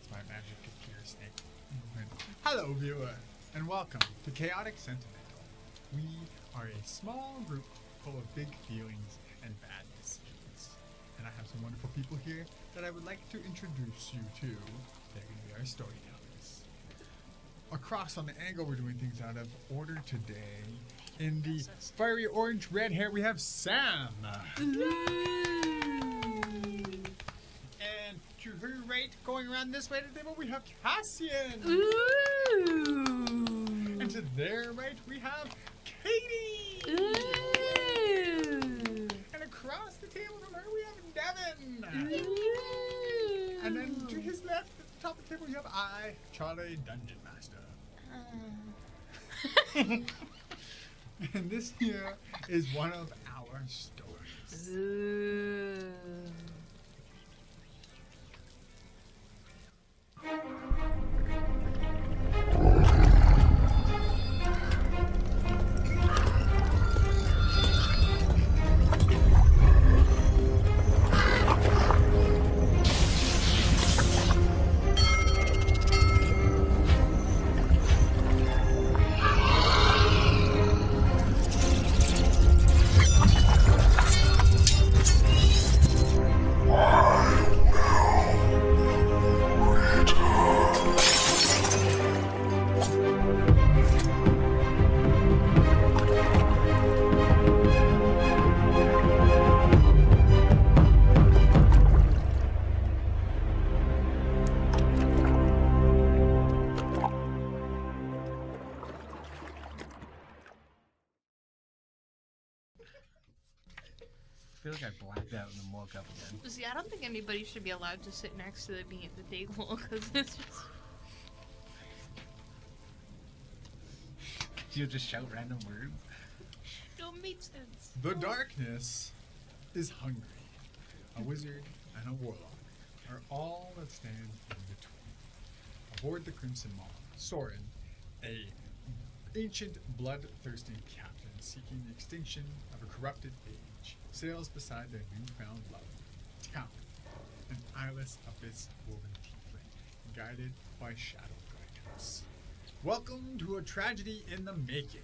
That's my magic gear snake movement. Hello, viewer, and welcome to Chaotic Sentimental. We are a small group full of big feelings and bad decisions. And I have some wonderful people here that I would like to introduce you to. They're going to be our storytellers. Across on the angle we're doing things out of order today. In the fiery orange red hair we have Sam. And to her right, going around this way to the table, we have Cassian. And to their right, we have Katie. And across the table from her, we have Devin. And then to his left, at the top of the table, you have I, Charlie, Dungeon Master. And this here is one of our stories. I feel like I blacked out and then woke up again. See, I don't think anybody should be allowed to sit next to me at the table because it's just. You'll just shout random words. Don't make sense. The darkness is hungry. A wizard and a warlock are all that stand in between. Aboard the Crimson Maw, Sorren, a ancient bloodthirsty captain seeking the extinction of a corrupted age, sails beside their newfound love, Talon, an eyeless abyss woven tiefling, guided by shadow dragons. Welcome to a tragedy in the making.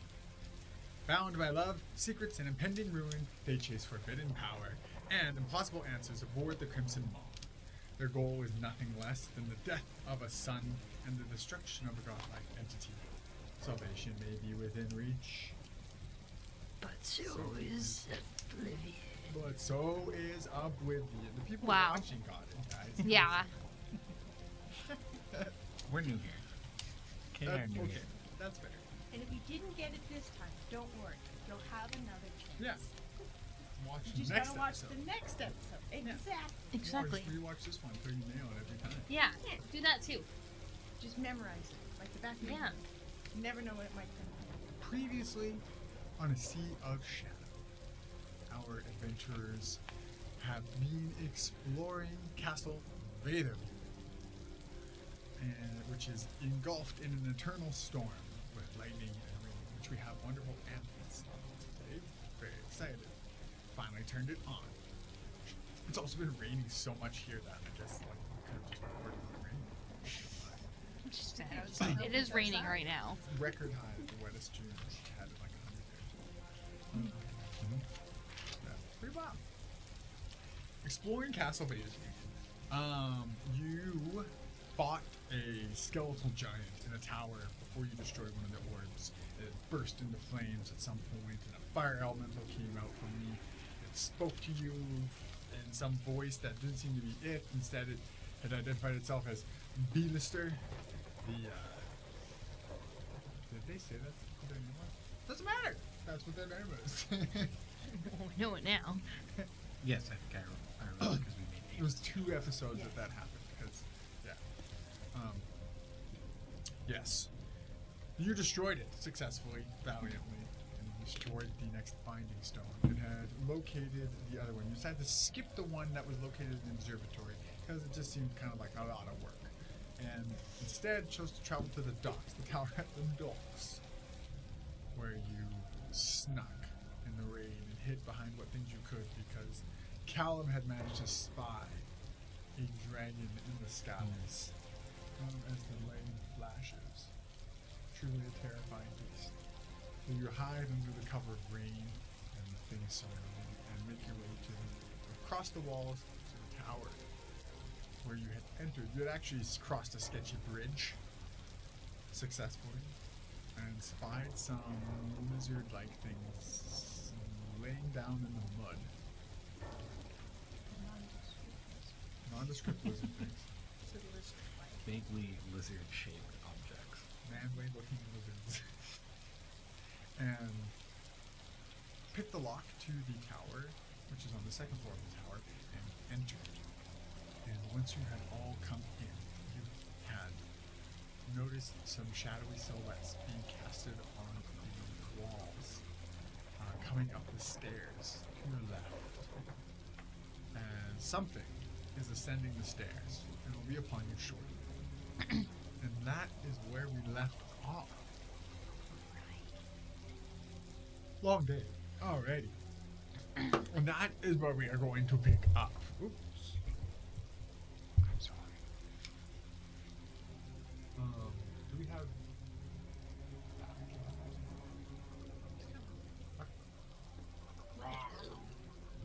Bound by love, secrets, and impending ruin, they chase forbidden power and impossible answers aboard the Crimson Maw. Their goal is nothing less than the death of a son and the destruction of a godlike entity. Salvation may be within reach, But so is oblivion. but so is oblivion. The people Wow. watching got it, guys. Yeah. We're new here. Okay, That's, new okay, here. that's fair. And if you didn't get it this time, don't worry. You'll have another chance. Yeah. Watch You the just next gotta watch episode. the next episode. Exactly. Exactly. Or just rewatch this one until you nail it every time. Yeah. Do that too. Just memorize it. Like the back of your Yeah. hand. You never know when it might come. Previously, on a sea of shadow, our adventurers have been exploring Castle Vaderview, which is engulfed in an eternal storm with lightning and rain, which we have wonderful ambience on today. Very excited. Finally turned it on. It's also been raining so much here that I guess like we could have just recorded in the rain. It is raining right now. Record high, the wettest June we had in like 100 years. Yeah, pretty wild. Exploring Castle Vaderview. You fought a skeletal giant in a tower before you destroyed one of the orbs. It burst into flames at some point, and a fire elemental came out from me. It spoke to you in some voice that didn't seem to be it. Instead, it had identified itself as B-lister. Did they say that's what their name was? Doesn't matter. That's what their name is. Well, we know it now. Yes, I think I remember because we made names. It was 2 episodes that happened. Because, yeah. Yes. You destroyed it successfully, valiantly, and destroyed the next binding stone. It had located the other one. You decided to skip the one that was located in the observatory because it just seemed kind of like a lot of work. And instead chose to travel to the docks, the tower at the docks, where you snuck in the rain and hid behind what things you could because Callum had managed to spy a dragon in the skies as the light flashes. Truly a terrifying beast. So you hide under the cover of rain and the things surrounding you and make your way across the walls to the tower where you had entered. You had actually crossed a sketchy bridge successfully and spied some lizard-like things laying down in the mud. Nondescript lizard things. Vaguely lizard-shaped objects. Man-made looking lizards. And pick the lock to the tower, which is on the second floor of the tower, and enter. And once you had all come in, you had noticed some shadowy silhouettes being casted on the walls, coming up the stairs to your left. And something is ascending the stairs, and will be upon you shortly. And that is where we left off. Long day already. And that is where we are going to pick up. Oops. I'm sorry. Do we have...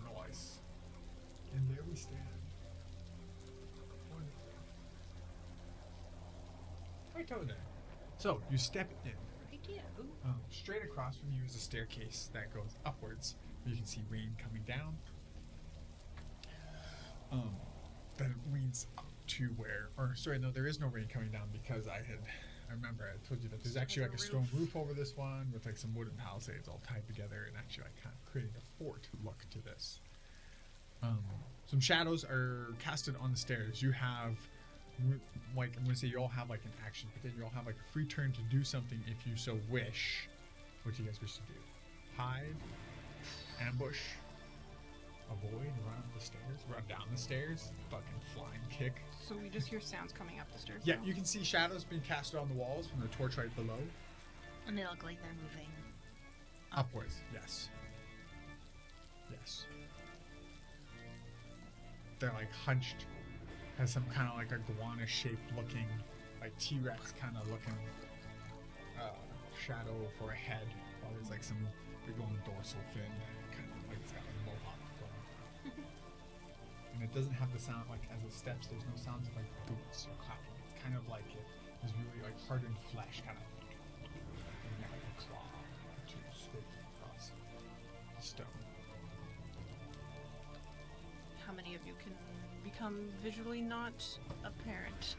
Nice. And there we stand. Right over there. So, you step in. Straight across from you is a staircase that goes upwards. You can see rain coming down. Then it leads up to where, or sorry, no, there is no rain coming down because I remember I told you that there's actually like a stone roof over this one with like some wooden palisades all tied together, and actually I kind of created a fort look to this. Some shadows are casted on the stairs. You have, like, I'm going to say you all have like an action, but then you all have like a free turn to do something if you so wish. What do you guys wish to do? Hide, ambush, avoid, run up the stairs, run down the stairs, fucking flying kick. So we just hear sounds coming up the stairs. Yeah, now? you can see shadows being casted on the walls from the torch right below. And they look like they're moving. Upwards, yes. Yes. They're like hunched, has some kind of like iguana shaped looking, like T-Rex kind of looking shadow for a head, while there's like some big old dorsal fin, kind of like it's got like a mohawk going on. And it doesn't have the sound like as it steps, there's no sounds of like boots or clapping. It's kind of like it is really like hardened flesh, kind of like a claw to scrape across the stone. How many of you can become visually not apparent?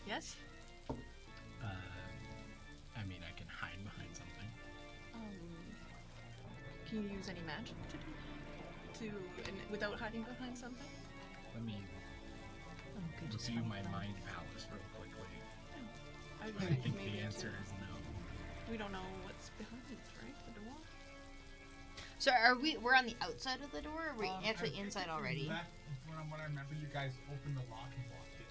Yes? I mean, I can hide behind something. Can you use any magic to do that? Without hiding behind something? Let me review my mind palace real quickly. I I think the answer is no. We don't know what's behind it, right? The door? So we're on the outside of the door, or are we actually inside already? From what I remember, you guys opened the lock and walked in.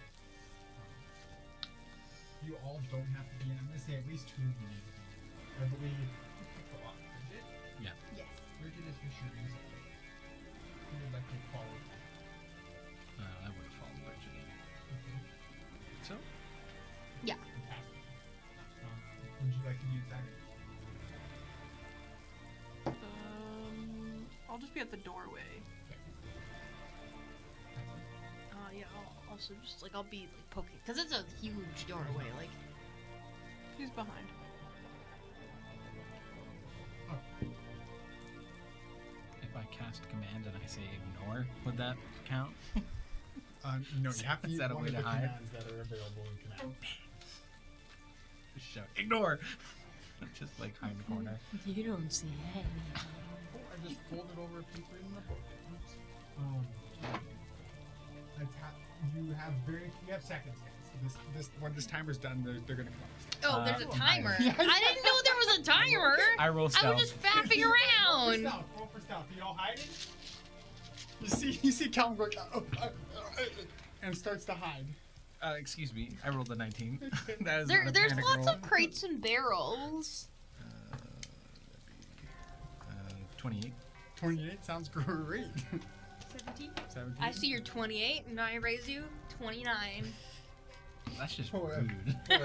You all don't have to be in. I'm going to say at least two of you need to be in. I believe you picked the lock, Bridget? Yeah. Yes. Bridget is for sure inside. Who would like to follow? I would have followed Bridget in. Okay. So? Yeah. Fantastic. Would you like to be inside? I'll just be at the doorway. Yeah. I'll also just I'll be like poking because it's a huge doorway. Like. He's behind. If I cast command and I say ignore, would that count? No, you have to Is use that a one way of to the hide? commands that are available in command. Just shout, ignore! Just like hide in the corner. You don't see any. Oh, I just folded over a piece right in the book. Oops. You have seconds, guys. This when this timer's done, they're gonna come up. Oh, there's a timer. Yes. I didn't know there was a timer. I roll I stealth. was just fapping around. Roll for stealth. You all hiding? You see Calvin go and starts to hide. Excuse me, I rolled a 19. That is There's not a panic lots roll. of crates and barrels. That'd be, 28. 28 sounds great. 17. 17. I see you're 28, and I raise you 29. That's just For, rude. for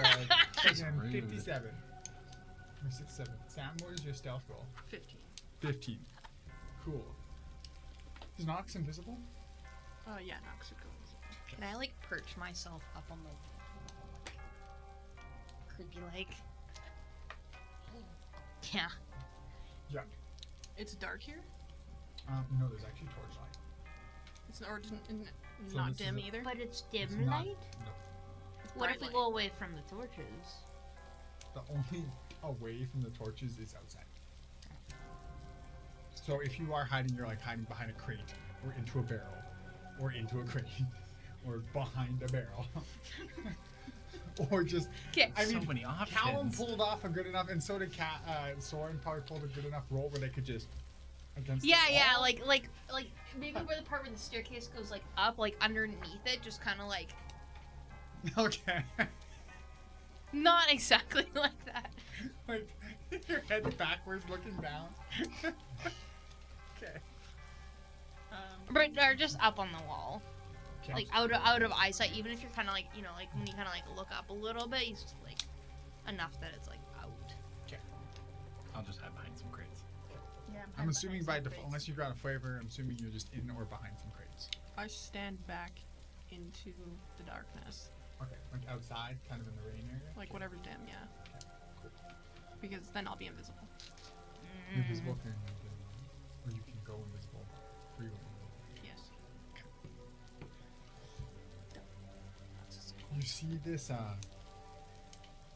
That's again, rude. 57. Or 67. Sam, what is your stealth roll? 15. 15. Cool. Is Nox invisible? Yeah, Nox would go invisible. Can I like perch myself up on the creepy like? Yeah. Yeah. It's dark here. No, there's actually torchlight. It's So not this is dim a- either. But it's dim It's not- light. No. What if bright we light. go away from the torches? The only away from the torches is outside. So if you are hiding, you're like hiding behind a crate, or into a barrel, or into a crate, or behind a barrel, or just. Okay. I mean, So many options. Talon pulled off a good enough, and so did Sorren probably pulled a good enough roll where they could just against. Yeah, the yeah, wall. like maybe where the part where the staircase goes like up, like underneath it, just kind of like Okay. not exactly like that. Like your head backwards, looking down. Okay. But or just up on the wall, Okay. like out of eyesight. Even if you're kind of like like when you kind of like look up a little bit, he's just like enough that it's like out. I'll just hide behind some crates. Yeah, I'm assuming by default, unless you've got a flavor, I'm assuming you're just in or behind some crates. I stand back into the darkness, Okay, like outside, kind of in the rain area. like whatever's dim, yeah. Because then I'll be invisible. Invisible can, or you can go invisible freely. Yes. You see this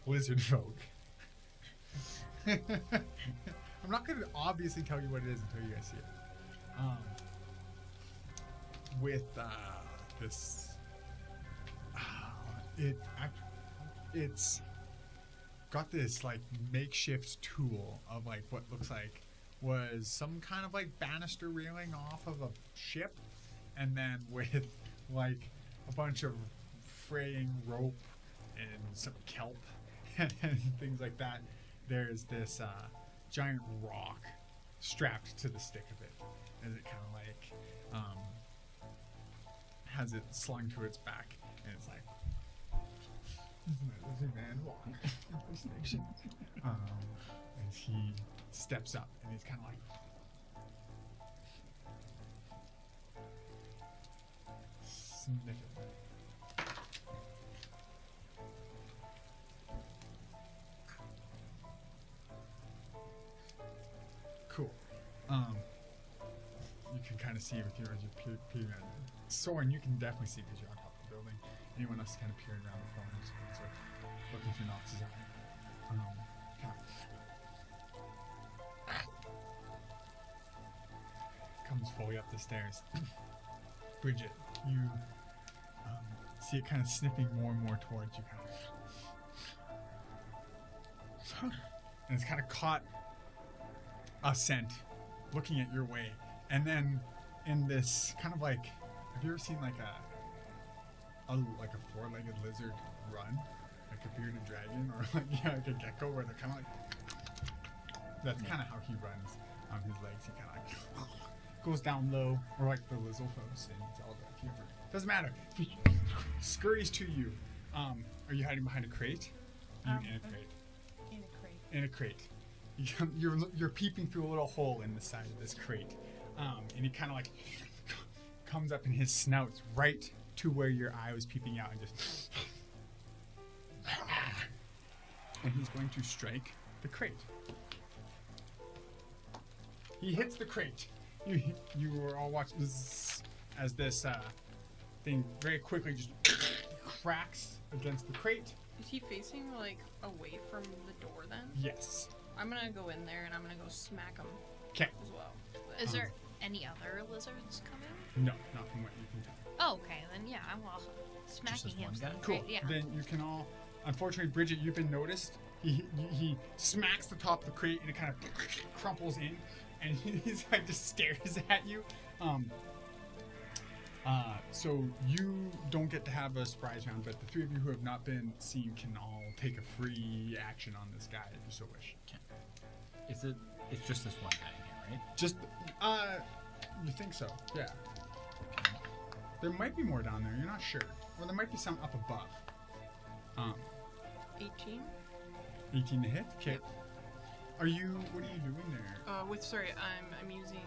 lizard folk. I'm not gonna obviously tell you what it is until you guys see it. With this, it's got this like makeshift tool of like what looks like was some kind of like banister railing off of a ship, and then with like a bunch of fraying rope and some kelp and things like that. There's this giant rock strapped to the stick of it, and it kind of like has it slung to its back, and it's like, "Let a man walk in this nation." As he steps up, and he's kind of like, sniffing. Cool. You can kind of see with your peering at Sorren, you can definitely see because you're on top of the building. Anyone else kind of peering around the corners, sort of looking through Nox's eye. Comes fully up the stairs. Bridget, you see it kind of sniffing more and more towards you, kind of. And it's kind of caught a scent looking at your way, and then in this kind of like, have you ever seen like a four-legged lizard run, like a bearded dragon, or like a gecko, where they're kind of like, that's kind of how he runs on his legs. He kind of like goes down low, or like the Lizalfos and Zelda. Doesn't matter. He scurries to you. Are you hiding behind a crate? You in a crate. In a crate. In a crate. You're peeping through a little hole in the side of this crate, and he kind of like comes up, and his snout's right to where your eye was peeping out, and just and he's going to strike the crate. He hits the crate. You were all watching this as this thing very quickly just cracks against the crate. Is he facing like away from the door then? Yes. I'm gonna go in there and I'm gonna go smack him Okay. as well. Is there any other lizards coming? No, not from what you can tell. Oh, okay, then yeah, I'm well smacking this him. one guy? Cool. Great, yeah. Then you can all. Unfortunately, Bridget, you've been noticed. He smacks the top of the crate, and it kind of crumples in, and he's like just stares at you. So you don't get to have a surprise round, but the three of you who have not been seen can all take a free action on this guy if you so wish. It's just this one guy in here, right? Just you think so? Yeah. There might be more down there. You're not sure, or there might be some up above. 18. 18 to hit. Okay. Yep. What are you doing there? I'm using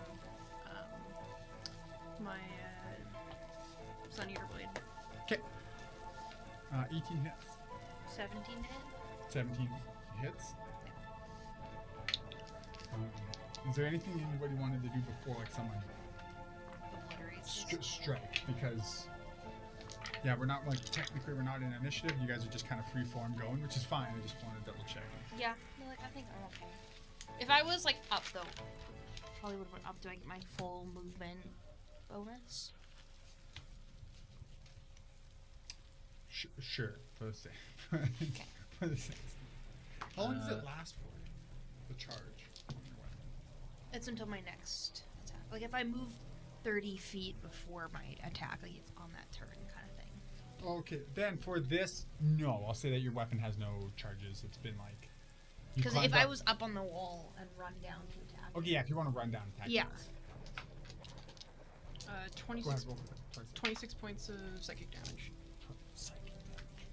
my Sun Eater Blade. Okay. 18 hits. 17 hit. 17 hits. Is there anything anybody wanted to do before, like someone Obliterates. strike? Because yeah, we're not like technically we're not in initiative. You guys are just kind of free form going, which is fine. I just want to double check. Yeah, no, like, I think I'm okay. If I was like up though, probably would have went up. Do I get my full movement bonus? Sure, for the sake. For the sake. How long does it last for? The charge. On your weapon? It's until my next attack. Like if I move 30 feet before my attack, like it's on that turn kind of thing. Okay, then for this, no, I'll say that your weapon has no charges. It's been like. you Because climbed if I up- was up on the wall and run down to attack. Okay, yeah, if you want to run down attack. Yeah. Go ahead, 26, roll for it. 26 points of psychic damage. Psychic damage.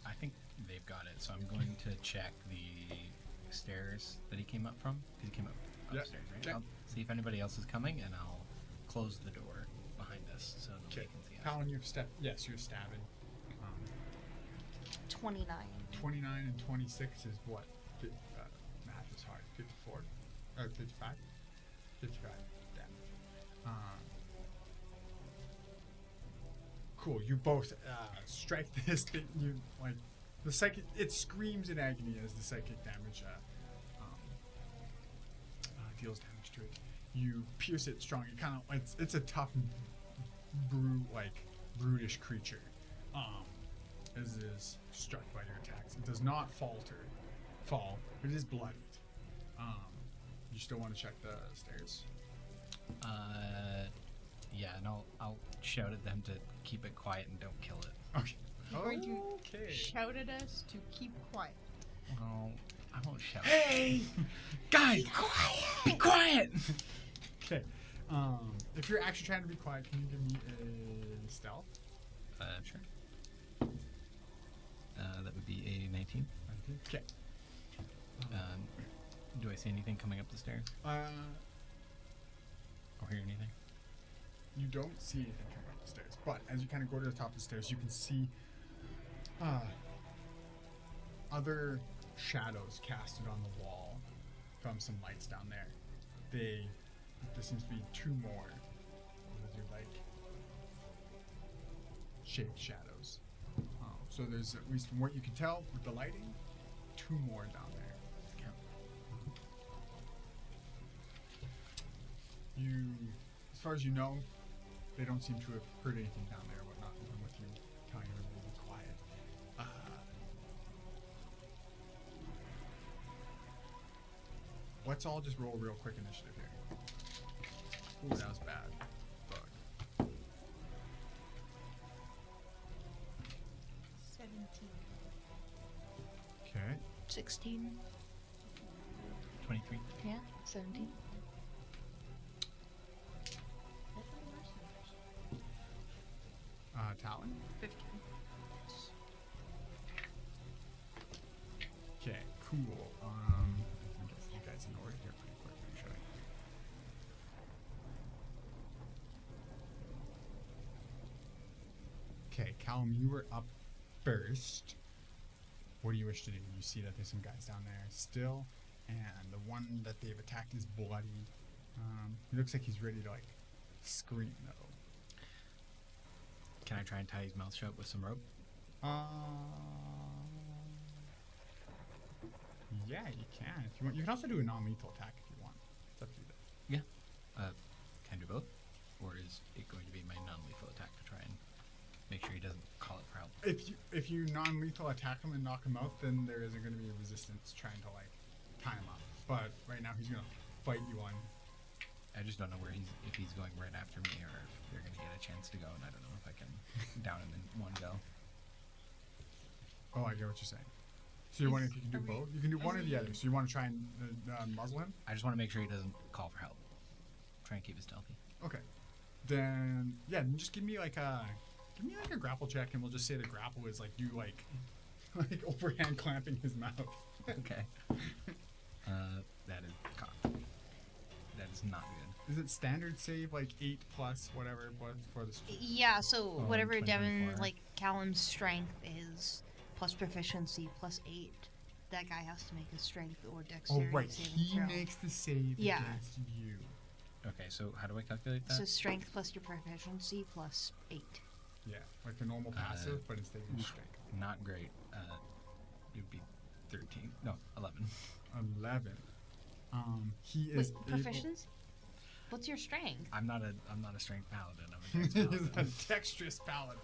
I think they've got it, so I'm going to check the stairs that he came up from. 'Cause he came up Yeah. upstairs, right? Yeah. I'll see if anybody else is coming, and I'll close the door behind us so nobody Okay, can see us. Talon, you've stepped. Yes, you're stabbing. 29. 29 and 26 is what? Math is hard. 54? Or 55? 55 damage. Cool. You both strike this thing. You like the psychic. It screams in agony as the psychic damage deals damage to it. You pierce it strong. It kind of it's a tough, brutish creature. As it is struck by your attacks. It does not fall, but it is bloodied. You still want to check the stairs? Yeah, and I'll shout at them to keep it quiet and don't kill it. Okay. Or you Okay. shout at us to keep quiet. Well, I won't shout. Hey, Guys, be quiet! Okay. If you're actually trying to be quiet, can you give me a stealth? Sure. That would be a 19. Okay. Do I see anything coming up the stairs? Or hear anything? You don't see anything coming up the stairs, but as you kind of go to the top of the stairs, you can see other shadows casted on the wall from some lights down there. There seems to be two more. These are like shaped shadows. So there's, at least from what you can tell with the lighting, two more down there. Okay. As far as you know, they don't seem to have heard anything down there, whatnot, even with you telling everybody to be quiet. Let's all just roll real quick initiative here. Ooh, that was bad. Fuck. 17. Okay. 16. 23. Yeah. 17. Talon. 15. Okay, cool. I guess you guys in order here pretty quick, should I? Okay, Callum, you were up first. What do you wish to do? You see that there's some guys down there still, and the one that they've attacked is bloodied. He looks like he's ready to like scream though. Can I try and tie his mouth shut with some rope? Yeah, you can if you want. You can also do a non-lethal attack if you want. It's up to you. Yeah. Can I do both? Or is it going to be my non-lethal attack to try and make sure he doesn't call it for help? If you non-lethal attack him and knock him out, then there isn't going to be a resistance trying to like tie him up. But right now he's going to fight you on. I just don't know if he's going right after me or if they're going to get a chance to go, and I don't know if I can down him in one go. Oh, I get what you're saying. So you're wondering if you can do both? You can do one or the other. So you want to try and muzzle him? I just want to make sure he doesn't call for help. try and keep it stealthy. Okay. Then yeah, then just give me like a grapple check, and we'll just say the grapple is like you like overhand clamping his mouth. Okay. That is cocked. That is not good. Is it standard save like 8 plus whatever for the? Yeah, so Oh, whatever 20, Devin, 24. like, Callum's strength is plus proficiency plus 8. That guy has to make a strength or Oh dexterity right, saving he throw. makes the save Yeah. against you. Okay, so how do I calculate that? So strength plus your proficiency plus 8. Yeah, like a normal passive, but instead of strength. Not great. It would be 13. No, 11. 11. He Wait, is proficiency? What's your strength? I'm not a strength paladin. I'm a dex Able, he's paladin. a dexterous paladin.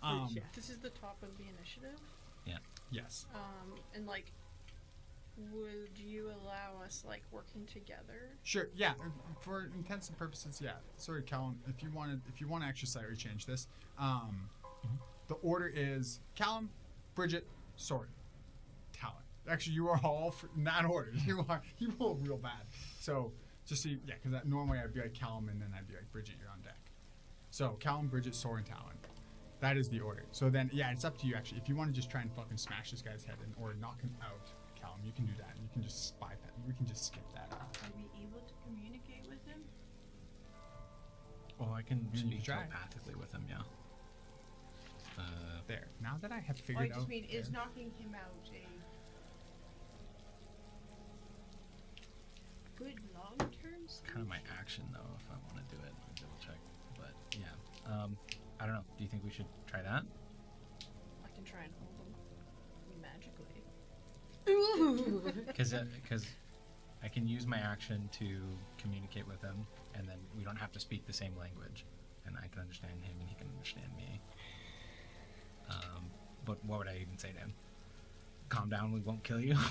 Ah. This is the top of the initiative. Yes. And like, would you allow us like working together? Sure. Yeah. For intents and purposes, yeah. Sorry, Callum. If you want to actually slightly change this, the order is Callum, Bridget, Sorren, Talon. Actually, you are all in that order. You roll real bad. So just see, yeah, because normally I'd be like Callum, and then I'd be like Bridget, you're on deck. So Callum, Bridget, Sorren, Talon. That is the order. So then, yeah, it's up to you actually. If you want to just try and fucking smash this guy's head in or knock him out, Callum, you can do that. You can just spy that. We can just skip that. Are we able to communicate with him? Well, I can You speak try. telepathically with him. Yeah. There. Now that I have Or I figured just out. mean, is there- knocking him out a good long-term Kind of my action though, if I want to do it. I'll double check. But yeah. I don't know. Do you think we should try that? I can try and hold them magically. Because I can use my action to communicate with him, and then we don't have to speak the same language, and I can understand him, and he can understand me. But what would I even say to him? Calm down, we won't kill you. This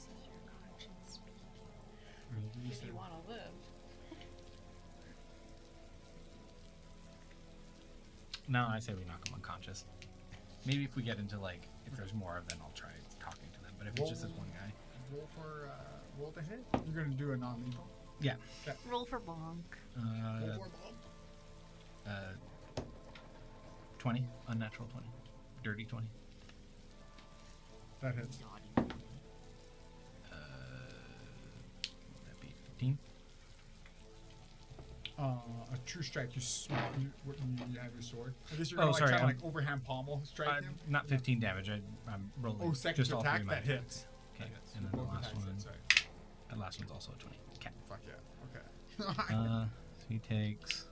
is your conscience speaking. If you want to live. No, I say we knock him unconscious. Maybe if we get into like, if there's more, then I'll try talking to them. But if it's just this one guy, roll to hit. You're gonna do a non-lethal. yeah. Roll for bonk. Roll for a bomb. 20, unnatural 20, dirty 20. That hits. Would that be 15? A true strike. You have your sword. I guess you're Oh, gonna sorry, try to I'm- like overhand pommel strike him. Not 15 damage. I'm rolling. Oh, second just to all attack, three of my that attacks. hits. Okay, That hits. and then Both the last attacks hit, one. sorry. That last one's also a 20. Okay. Fuck yeah. Okay. So he takes.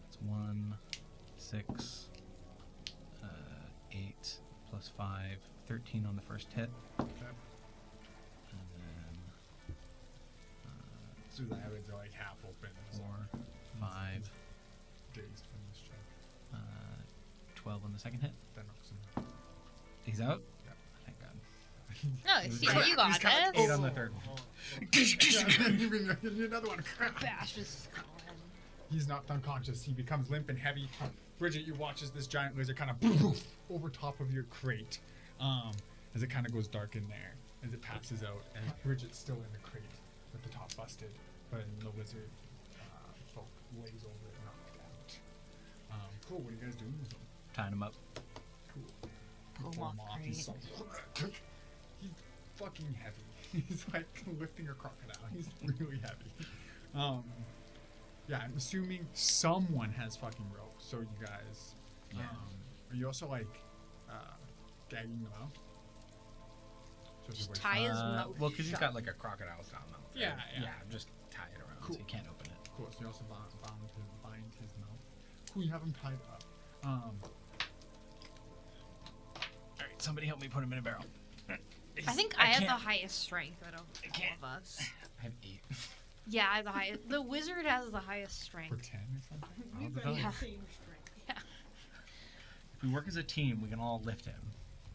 It's 1, 6, 8 plus 5, 13 on the first hit, Okay. and then So the eyelids are like half open. 4, 5, Dazed from this check. 12 on the second hit. That knocks him out. He's out. Yep. Thank God. No, yeah, you got He's got this. 8 on the third one. Another one. Bash his skull in. He's knocked unconscious. He becomes limp and heavy. Bridget, you watch as this giant lizard kind of over top of your crate, as it kind of goes dark in there, as it passes out, and Bridget's still in the crate with the top busted, but the lizard folk lays over it, knocked out. Cool. What are you guys doing with him? Tying him up. Cool. Pull him off crate. He's fucking heavy. He's like lifting a crocodile. He's really heavy. Yeah, I'm assuming someone has fucking rope. So you guys, Yeah. are you also like gagging them out? So if Just you wait- tie his mouth Well, because he's shut. got like a crocodile style mouth. Yeah, right? yeah. Just tie it around Cool. so you can't open it. Cool. So you also bind his mouth. Cool. You have him tied up. All right, somebody help me put him in a barrel. I think I have the can't- highest strength out of can't. all of us. I have 8. Yeah, I have the highest. The wizard has the highest For strength. 10 or something. We've the got time. the Yeah. same strength. Yeah. If we work as a team, we can all lift him.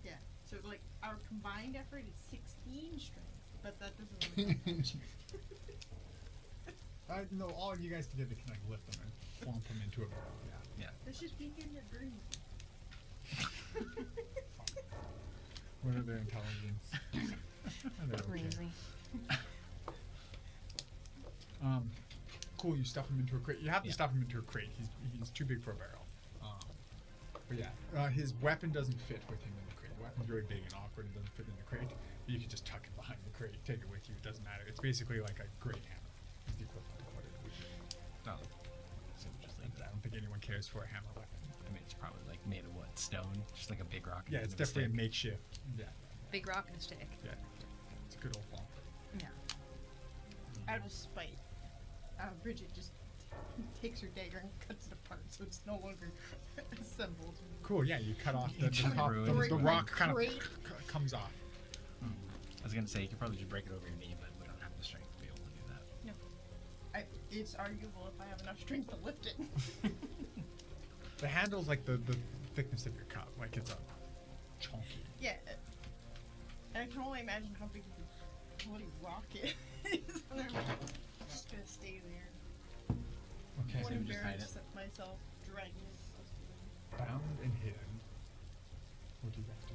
Yeah. So like our combined effort is 16 strength, but that doesn't really help much. No, all of you guys together can like lift them and flump them into a barrel. Yeah. Let's just weaken the dream. What are their intelligence? They're okay. Crazy. Cool. You stuff him into a crate. You have to Yeah. stuff him into a crate. He's too big for a barrel. But yeah, his weapon doesn't fit with him in the crate. The weapon's very big and awkward and doesn't fit in the crate. But you can just tuck it behind the crate, take it with you. It doesn't matter. It's basically like a great hammer. It's the equivalent of what it would be. Oh. So just like I don't think anyone cares for a hammer weapon. I mean, it's probably like made of what, stone? Just like a big rock. Yeah, it's with a definitely a stick. makeshift. Yeah, Big rock and a stick. yeah. It's a good old ball. Yeah. Out of spite, Bridget just takes her dagger and cuts it apart so it's no longer assembled. Cool. Yeah, you cut off the Just top. ruin The it. rock kind of Great. comes off. I was gonna say you could probably just break it over your knee, but we don't have the strength to be able to do that. No. It's arguable if I have enough strength to lift it. The handle's like the thickness of your cup. Like it's a chunky. Yeah. And I can only imagine how big of a bloody rock it is. I'm just gonna stay there. Okay. So Wouldn't we just hide embarrass myself dragging it. Bound and hidden. What do you guys do?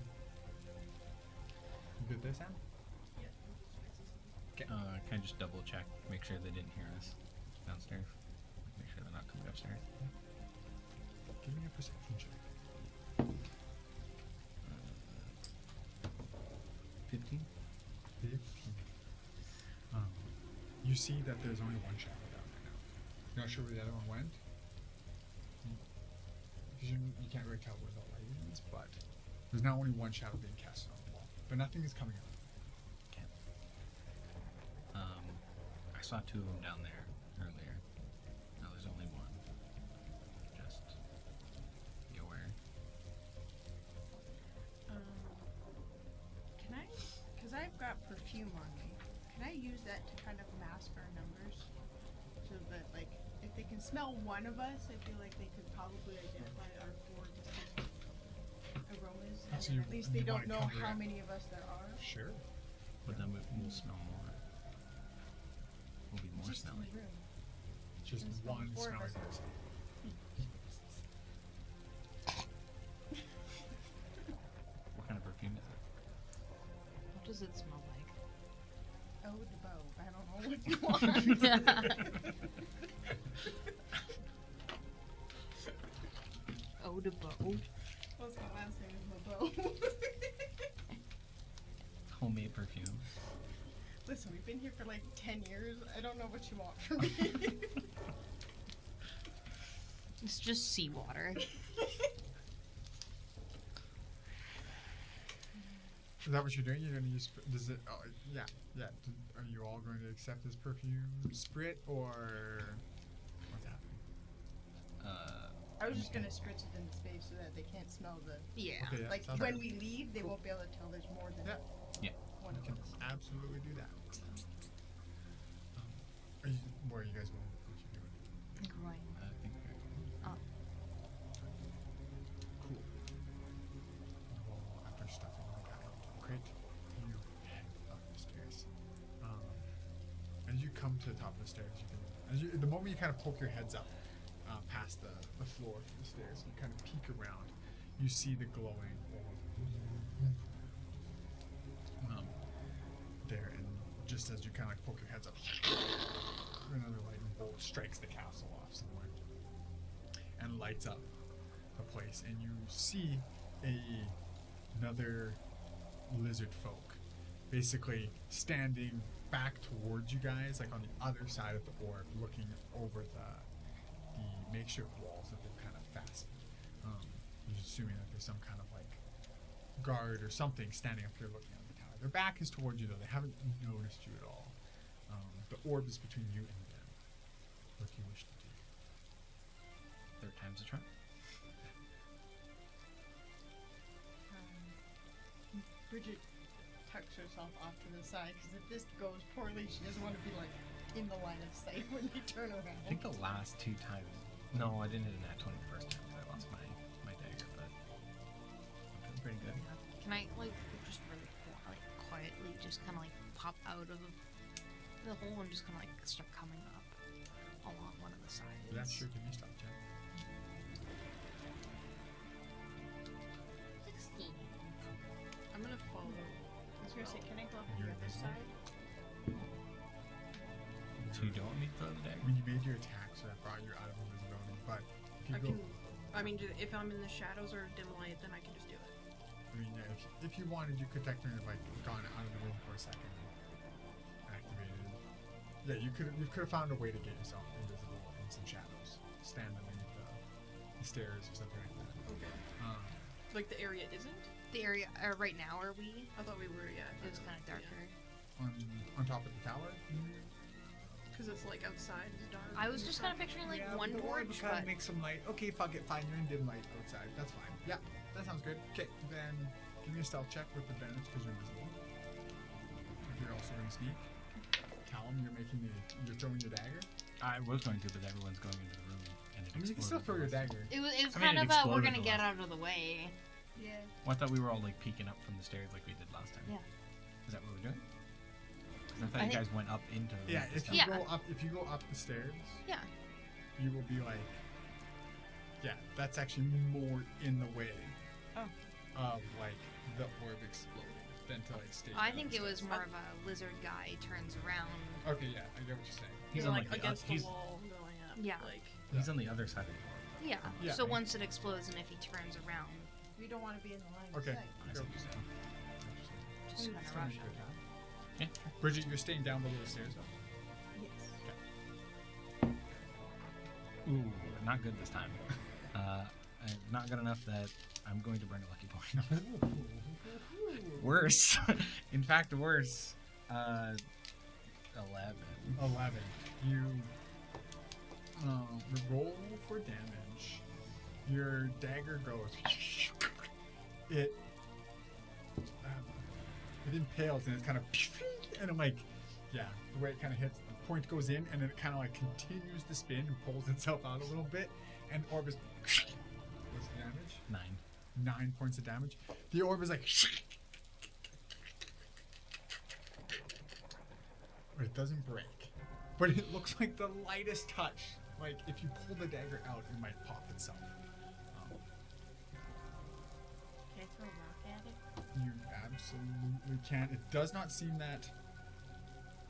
You good there, Sam? Okay. Can I just double check, make sure they didn't hear us downstairs? Make sure they're not coming upstairs. Give me a perception check. 15? 15. You see that there's only one shadow down there now. You're not sure where the other one went? Because you can't really tell where the light is, but there's now only one shadow being cast on the wall. But nothing is coming up. Okay. I saw two of them down there earlier. Now there's only one. Just be aware. Can I? Because I've got perfume on me. Can I use that to kind of mask our numbers? So that, like, if they can smell one of us, I feel like they could probably identify our four distinct aromas. And So then you- at least they you don't wanna know cover how it. many of us there are. Sure. But then we'll smell more. We'll be more Just in smelly. the room. Just Just one four of smelling us. person. What kind of perfume is it? What does it smell like? Oh, the bow. I don't know what you want. Oh, the bow. What's my last name? Is my bow. Homemade perfume. Listen, we've been here for like 10 years. I don't know what you want from me. It's just seawater. Is that what you're doing? You're going to use... Does it... Oh, yeah. Yeah. Are you all going to accept this perfume sprit, or... What's happening? I was just gonna spritz it in space so that they can't smell the. Yeah. Okay, yeah, Like sounds when good. we leave, they won't be able to tell there's more than Yeah. Yeah. one You of can us. absolutely do that. Where are you guys going? What you doing? Groin. I think we're Oh. Cool. Well, after stuffing the guy into the crate, you head up the stairs. As you come to the top of the stairs, you can, the moment you kind of poke your heads up past the floor of the stairs, you kind of peek around. You see the glowing orb there, and just as you kind of like poke your heads up, another lightning bolt strikes the castle off somewhere and lights up the place, and you see another lizard folk basically standing back towards you guys, like on the other side of the orb, looking over the makeshift walls that they've kind of fastened. You're assuming that there's some kind of like guard or something standing up here looking at the tower. Their back is towards you though, they haven't noticed you at all. The orb is between you and them. What do you wish to do? third time's a charm. Bridget tucks herself off to the side because if this goes poorly, she doesn't want to be like in the line of sight when they turn around. I think the last two times. No, I didn't hit a nat 20 the first time. I lost my dagger, but I'm feeling pretty good. Can I like just really like quietly just kind of like pop out of the hole and just kind of like start coming up along one of the sides? Yeah, sure, give me a stop check. 16. I'm gonna follow as was gonna say, can I go up the You're other invisible? side? So you don't need the dagger? When you made your attack, so that brought you out of invisibility. But if you I go, can. I mean, if I'm in the shadows or dim light, then I can just do it. I mean, yeah, if you wanted, you could technically have like gone out of the room for a second, activated. Yeah, you could have found a way to get yourself invisible in some shadows, stand underneath the stairs or something like that. Okay. Um, Like the area isn't? The area right now, are we? I thought we were, yeah. It was kind of darker. on top of the tower. Because it's like outside, it's dark. I was just kind of picturing like one torch, kind but of make some light. Okay, fuck it, fine. You're in dim light outside. That's fine. Yeah, that sounds good. Okay, then give me a stealth check with advantage because you're invisible. If you're also going to sneak. Talon, you're throwing your dagger. I was going to, but everyone's going into the room. And it I mean, you can still throw exploded. your dagger. it was I mean, kind it of we're exploded gonna a get lot. out of the way. Yeah. Well, I thought we were all like peeking up from the stairs like we did last time. Yeah. Is that what we're doing? 'Cause I thought I you think- guys went up into the room. Yeah, this if you time. Yeah. if you go up the stairs, Yeah. you will be like, yeah, that's actually more in the way Oh. of like the orb exploding than to like stay. I down think the it was stairs. more of a lizard guy turns around. Okay, yeah, I get what you're saying. He's You're on like like the against the he's, wall going up. Yeah. Like, he's on the other side of the wall. Yeah. Yeah. So once it explodes and if he turns around, We don't want to be in the line Okay. of sight. I see what you're saying. just kind of rush Good. him. Yeah. Bridget, you're staying down below the stairs though. Yes. Ooh, not good this time. Not good enough that I'm going to burn a lucky point. Worse. In fact, worse. 11. 11. You roll for damage. Your dagger goes. It impales and it's kind of and I'm like, yeah, the way it kind of hits, the point goes in and then it kind of like continues to spin and pulls itself out a little bit, and orb is. What's the damage? 9. 9 points of damage. The orb is like. But it doesn't break. But it looks like the lightest touch. Like if you pull the dagger out, it might pop itself. Can I throw a rock at it? You absolutely can. It does not seem that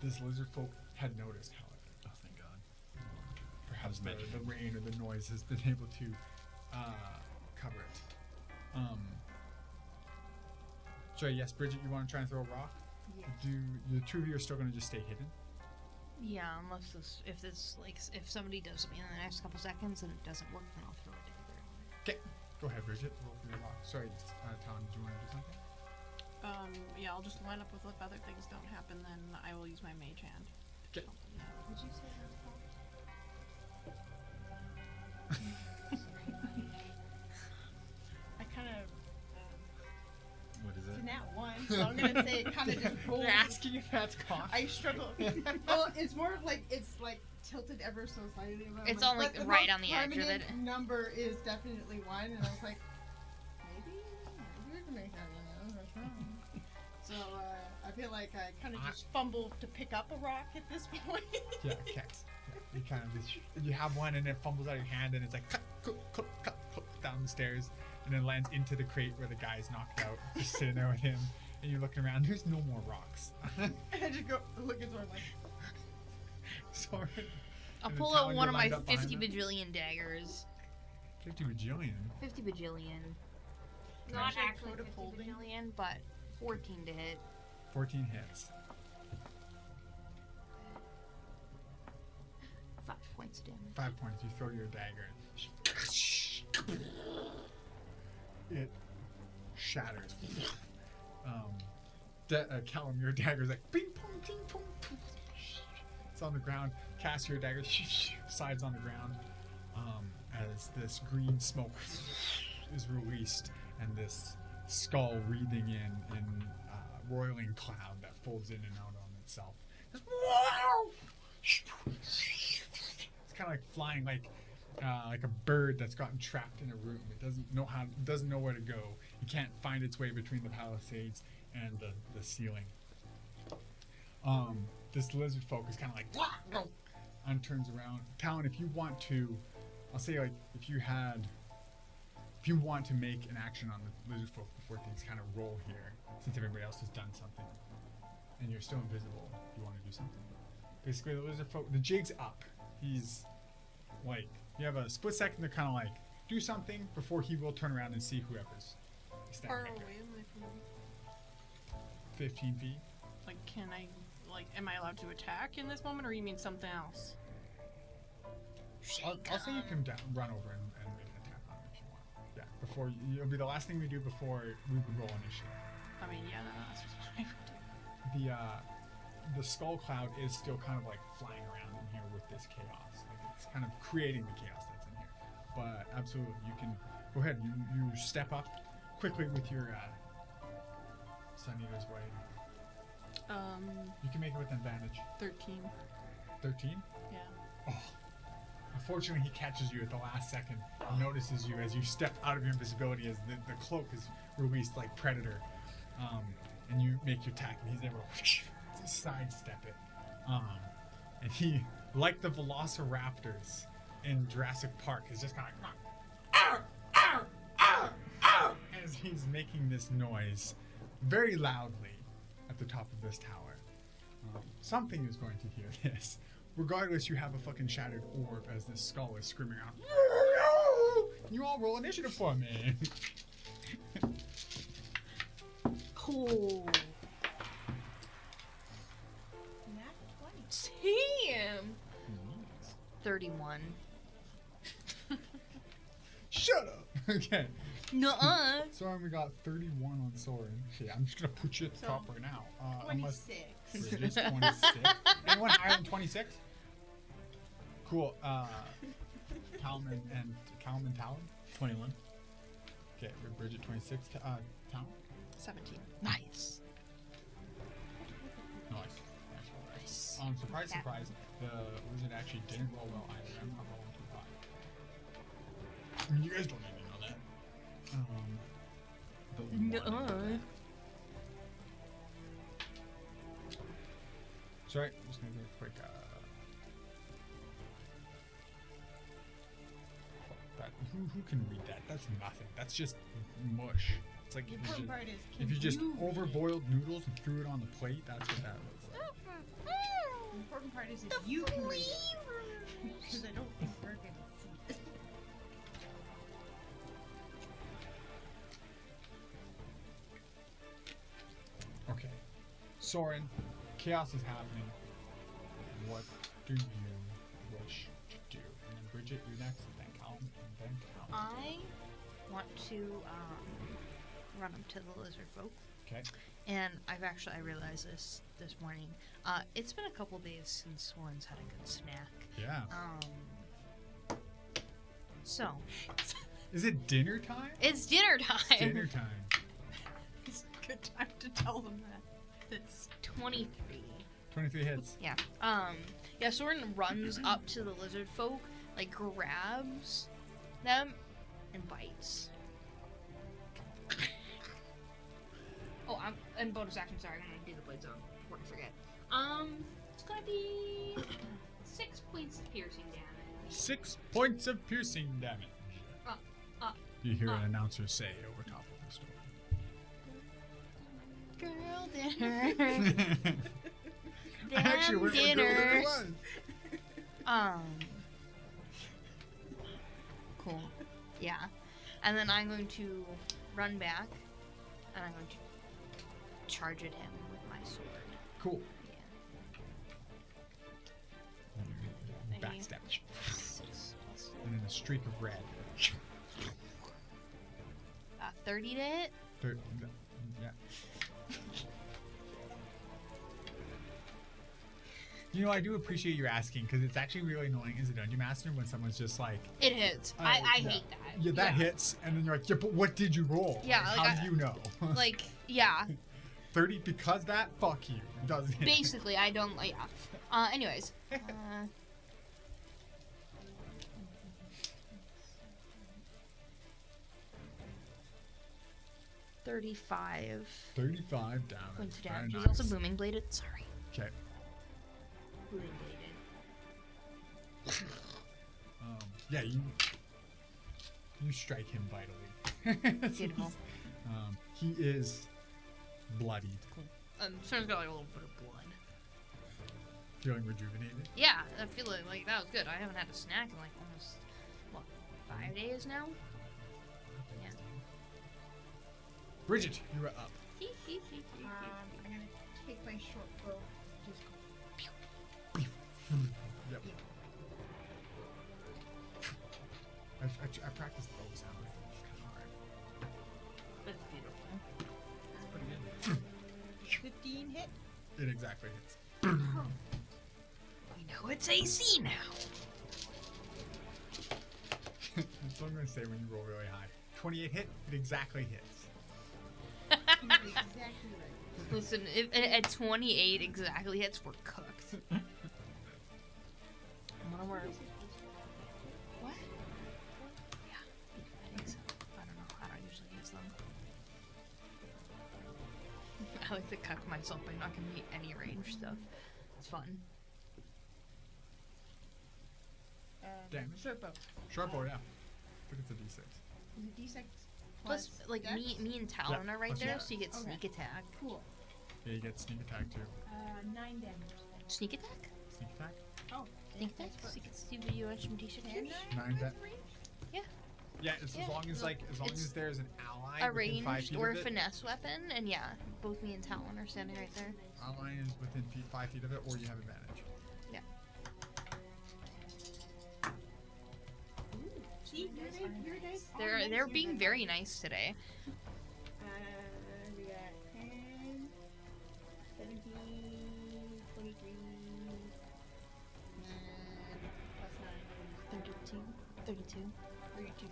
this lizard folk had noticed, however. Oh, thank God. Perhaps That was the rain or the noise has been able to cover it. So yes, Bridget, you want to try and throw a rock? Yes. Do the two of you are still going to just stay hidden? Yeah, unless if somebody does something in the next couple seconds and it doesn't work, then I'll throw a dagger on it. Okay. Go ahead, Bridget. Roll for your rock. Sorry, Talon, did you want to do something? yeah, I'll just line up with if other things don't happen, then I will use my mage hand. Okay. Would you say that's called? I kind of. What is It's it? a nat 1, so I'm gonna say it kind of just rolled. You're asking if that's cost. I struggle. Well, it's more of like it's like tilted ever so slightly. but I'm It's on, like, but the right most on the edge of it. permanent number is definitely 1, and I was like, maybe we can make that, that's wrong. So I feel like I kind of just fumble to pick up a rock at this point. Yeah, okay. You kind of just, you have one and it fumbles out of your hand and it's like cut, down the stairs and then lands into the crate where the guy's knocked out, just sitting there with him, and you're looking around. There's no more rocks. And I just go look at Sorren like, Sorry. I'll And then pull Talon, out you're one of my lined up behind 50 them. bajillion daggers. 50 bajillion. 50 bajillion. Can Not I- actually Code of 50 holding? bajillion, but 14 to hit. 14 hits. 5 points of damage. 5 points. You throw your dagger. It shatters. Callum, your dagger's like ping pong, ping pong. It's on the ground. Cast your dagger. Sides on the ground. As this green smoke is released, and this skull wreathing in roiling cloud that folds in and out on itself. It's kind of like flying like a bird that's gotten trapped in a room. It doesn't know where to go. It can't find its way between the palisades and the ceiling. This lizard folk is kind of like and turns around. Talon, if you want to, I'll say like if you want to make an action on the lizard folk before things kind of roll here, since everybody else has done something, and you're still invisible, you want to do something. Basically, the lizard folk, the jig's up. He's like, you have a split second to kind of like do something before he will turn around and see whoever's Far standing away there. am I from? 15 feet. Like, can I, like, am I allowed to attack in this moment, or you mean something else? I'll say you can run over and make an attack on him if you want. Yeah, before it'll be the last thing we do before we would roll initiative. I mean, yeah, that's what I would do. The skull cloud is still kind of like flying around in here with this chaos. Like it's kind of creating the chaos that's in here. But absolutely, you can go ahead. You step up quickly with your Sun Eater's Blade. You can make it with advantage. 13. 13. Yeah. Oh. Unfortunately, he catches you at the last second. He notices you as you step out of your invisibility as the cloak is released like Predator. And you make your attack, and he's able to sidestep it. And he, like the velociraptors in Jurassic Park, is just kind of like, "Ow, ow, ow, ow," as he's making this noise very loudly at the top of this tower. Something is going to hear this. Regardless, you have a fucking shattered orb as this skull is screaming out. You all roll initiative for me. Oh. Nat 20. Damn. 31. Shut up. Okay. Nuh-uh. Sorry, we got 31 on Sorren. Okay, I'm just gonna put you at the So, top right now. Unless 26. it is 26. Anyone higher than 26? Cool. Talon and Talon. 21. Okay, Bridget 26. Talon. 17. Nice. Nice. Nice. Surprise, surprise. The wizard actually didn't roll well either. I'm not rolling too high. I mean, you guys don't need to know that. But we wanted Nuh-uh. Sorry, I'm just gonna do a quick. That who can read that? That's nothing. That's just mush. It's like The if you important just, part is, if you just read it? overboiled noodles and threw it on the plate. That's what that looks like. The important part is if you can read it. Because I don't think we're gonna see it. Okay, Sorren, chaos is happening. What do you wish to do? And then Bridget, you're next, and then Calum, and then Calum. I want to run up to the lizard folk. Okay. And I realized this morning. It's been a couple days since Sorren's had a good snack. Yeah. So Is it dinner time? it's dinner time. It's dinner time. It's a good time to tell them that. It's 23. 23 hits. Yeah. Yeah. Sorren runs up to the lizard folk, like grabs them, and bites. Oh, and bonus action. Sorry, I'm gonna do the blade zone before I forget. It's gonna be 6 points of piercing damage. 6 points of piercing damage. You hear an announcer say over top of the story. Girl dinner. I actually went with dinner. it was. Cool. Yeah. And then I'm going to run back, and I'm going to charge at him with my sword. Cool. Yeah. Backstab. 6 plus And then a streak of red. 30 to hit. Yeah. You know, I do appreciate you asking because it's actually really annoying as a dungeon master when someone's just like, It hits. I yeah. hate that. Yeah, that hits, and then you're like, yeah, but what did you roll? Yeah, Like, like, how do you know? Like, yeah. 30 because that? Fuck you. It doesn't hit. Basically, I don't like. Anyways. 35 35 damage. points of Very damage. He's nice. also booming bladed. Sorry. Okay. Booming bladed. Yeah, you strike him vitally. Beautiful. He is bloodied, Sorren's got like a little bit of blood. feeling rejuvenated. Yeah, I feel like that was good. I haven't had a snack in like almost, what, 5 days now? Yeah. Bridget, you are up. I'm gonna take my short bow. Just go. Yep. I practiced bow sound. It's kind of hard. That's beautiful. It's pretty good. 15 hit. It exactly hits. We know it's AC now. That's what I'm going to say when you roll really high. 28 hit, it exactly hits. Exactly right. Listen, if, at 28 exactly hits, we're cooked. I'm gonna wear. What? Yeah, I think so. I don't know. I don't usually use them. I like to cuck myself by not giving me any range stuff. It's fun. Damage. Short bow. Short bow, yeah. I think it's a d6. Is it D6 Plus, like dex? me and Talon are right plus there, yeah. so you get Okay. sneak attack. Cool. Yeah, you get sneak attack too. 9 damage. Sneak attack? Sneak attack? Oh, Sneak attack? So you can see what you actually do. Can I? 9 da- Yeah. Yeah, it's Yeah. as long as It's there's an ally A within 5 ranged feet or of it. finesse weapon, and yeah, both me and Talon are standing right there. Ally is within 5 feet of it, or you have advantage. Yeah. See, your dice are They're nicer being than very mine. nice today. We got 10, 17, 23, plus 9, 32. 32. 32.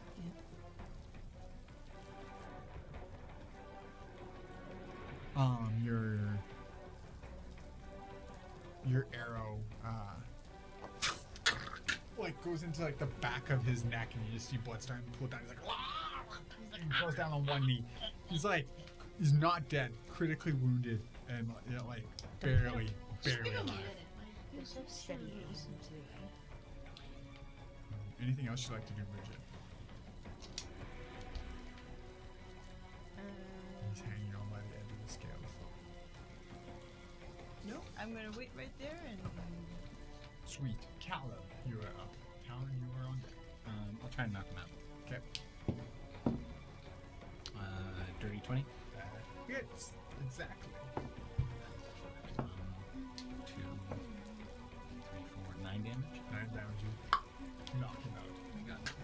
Your arrow like goes into like the back of his neck, and you just see blood starting to pool down. He's like, "Ah!" He falls down on one knee. He's not dead, critically wounded, and you know, like barely alive. You're so steady. Anything else you'd like to do, Bridget? He's hanging on by the edge of the scales. No, I'm gonna wait right there and Sweet. Caleb, you are up. Talon, you are on deck. I'll try and knock him out. Okay. Dirty 20. That hits. Exactly. 2, 3, 4, 9 damage. 9 damage. You knock him out. I got it.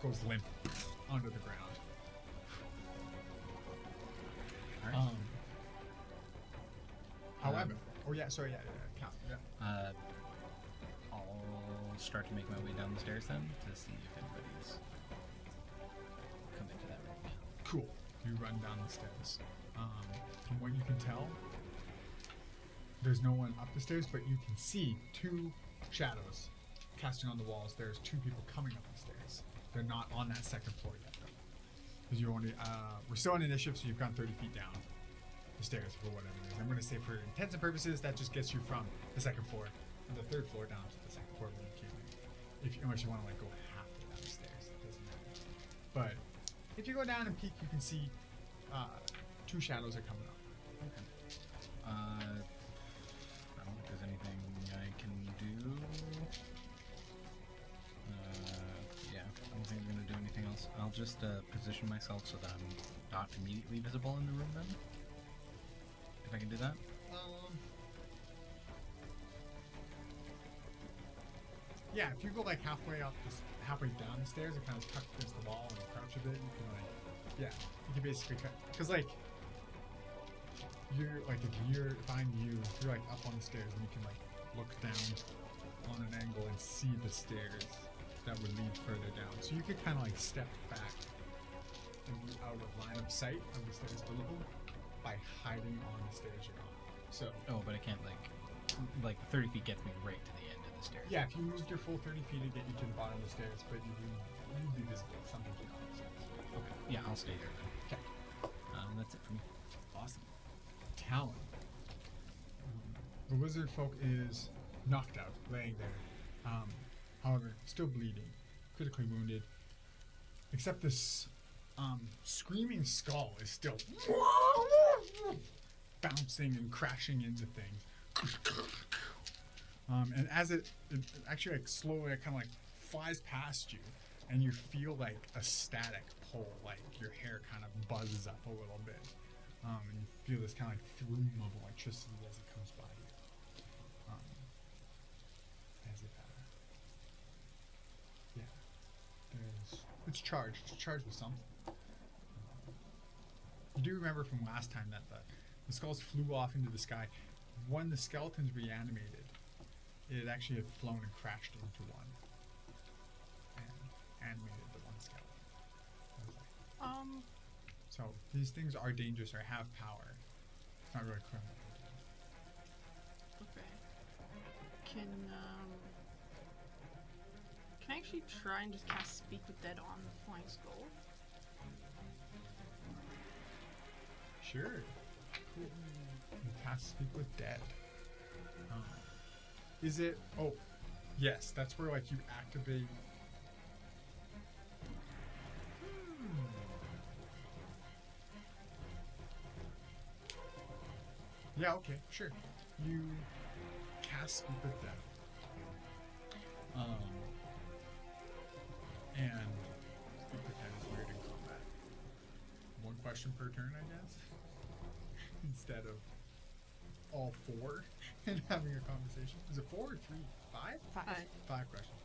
Goes limp onto the ground. Alright. However, Caleb, yeah. I'll start to make my way down the stairs then to see if anybody's come into that range. Cool. You run down the stairs. From what you can tell, there's no one up the stairs, but you can see 2 shadows casting on the walls. There's 2 people coming up the stairs. They're not on that second floor yet, though. Because you only, we're still on initiative, so you've gone 30 feet down the stairs for whatever it is. I'm going to say for intents and purposes, that just gets you from the second floor and the 3rd floor down to the second floor where you came in. Unless you want to like go halfway down the stairs, it doesn't matter. But if you go down and peek, you can see 2 shadows are coming up. Okay. I don't think there's anything I can do. Yeah, I don't think I'm gonna do anything else. I'll just position myself so that I'm not immediately visible in the room then. If I can do that. Yeah, if you go like halfway down the stairs and kind of tuck against the wall and crouch a bit, you can like, yeah, you can basically cut. Because like, you're like if you're like up on the stairs and you can like look down on an angle and see the stairs that would lead further down. So you could kind of like step back and be out of line of sight of the stairs below by hiding on the stairs you're on. So Oh, but I can't like 30 feet gets me right to the end of the stairs. yeah, if you moved your full 30 feet to get you to the bottom of the stairs, but you'd be visible. Something you know. Okay. Yeah, I'll stay there then. Okay. That's it for me. Awesome. Talon. The wizard folk is knocked out, laying there. However, still bleeding, critically wounded. Except this Screaming Skull is still bouncing and crashing into things. And as it actually like slowly kind of like flies past you, and you feel like a static pull, like your hair kind of buzzes up a little bit, and you feel this kind of like throom of electricity as it comes by you. As it it's charged. It's charged with something. You do remember from last time that the skulls flew off into the sky. When the skeletons reanimated, it actually had flown and crashed into one and animated the one skeleton. So these things are dangerous or have power. It's not really criminal. Okay. Can I actually try and just cast Speak with Dead on the flying skull? Sure. Cool. You cast Speak with Dead. Is it? Oh, yes. That's where like you activate. Yeah. Okay. Sure. You cast Speak with Dead. And Speak with Dead is weird in combat. One question per turn, I guess. Instead of all four and having a conversation. Is it 4 or 3? 5? 5 questions.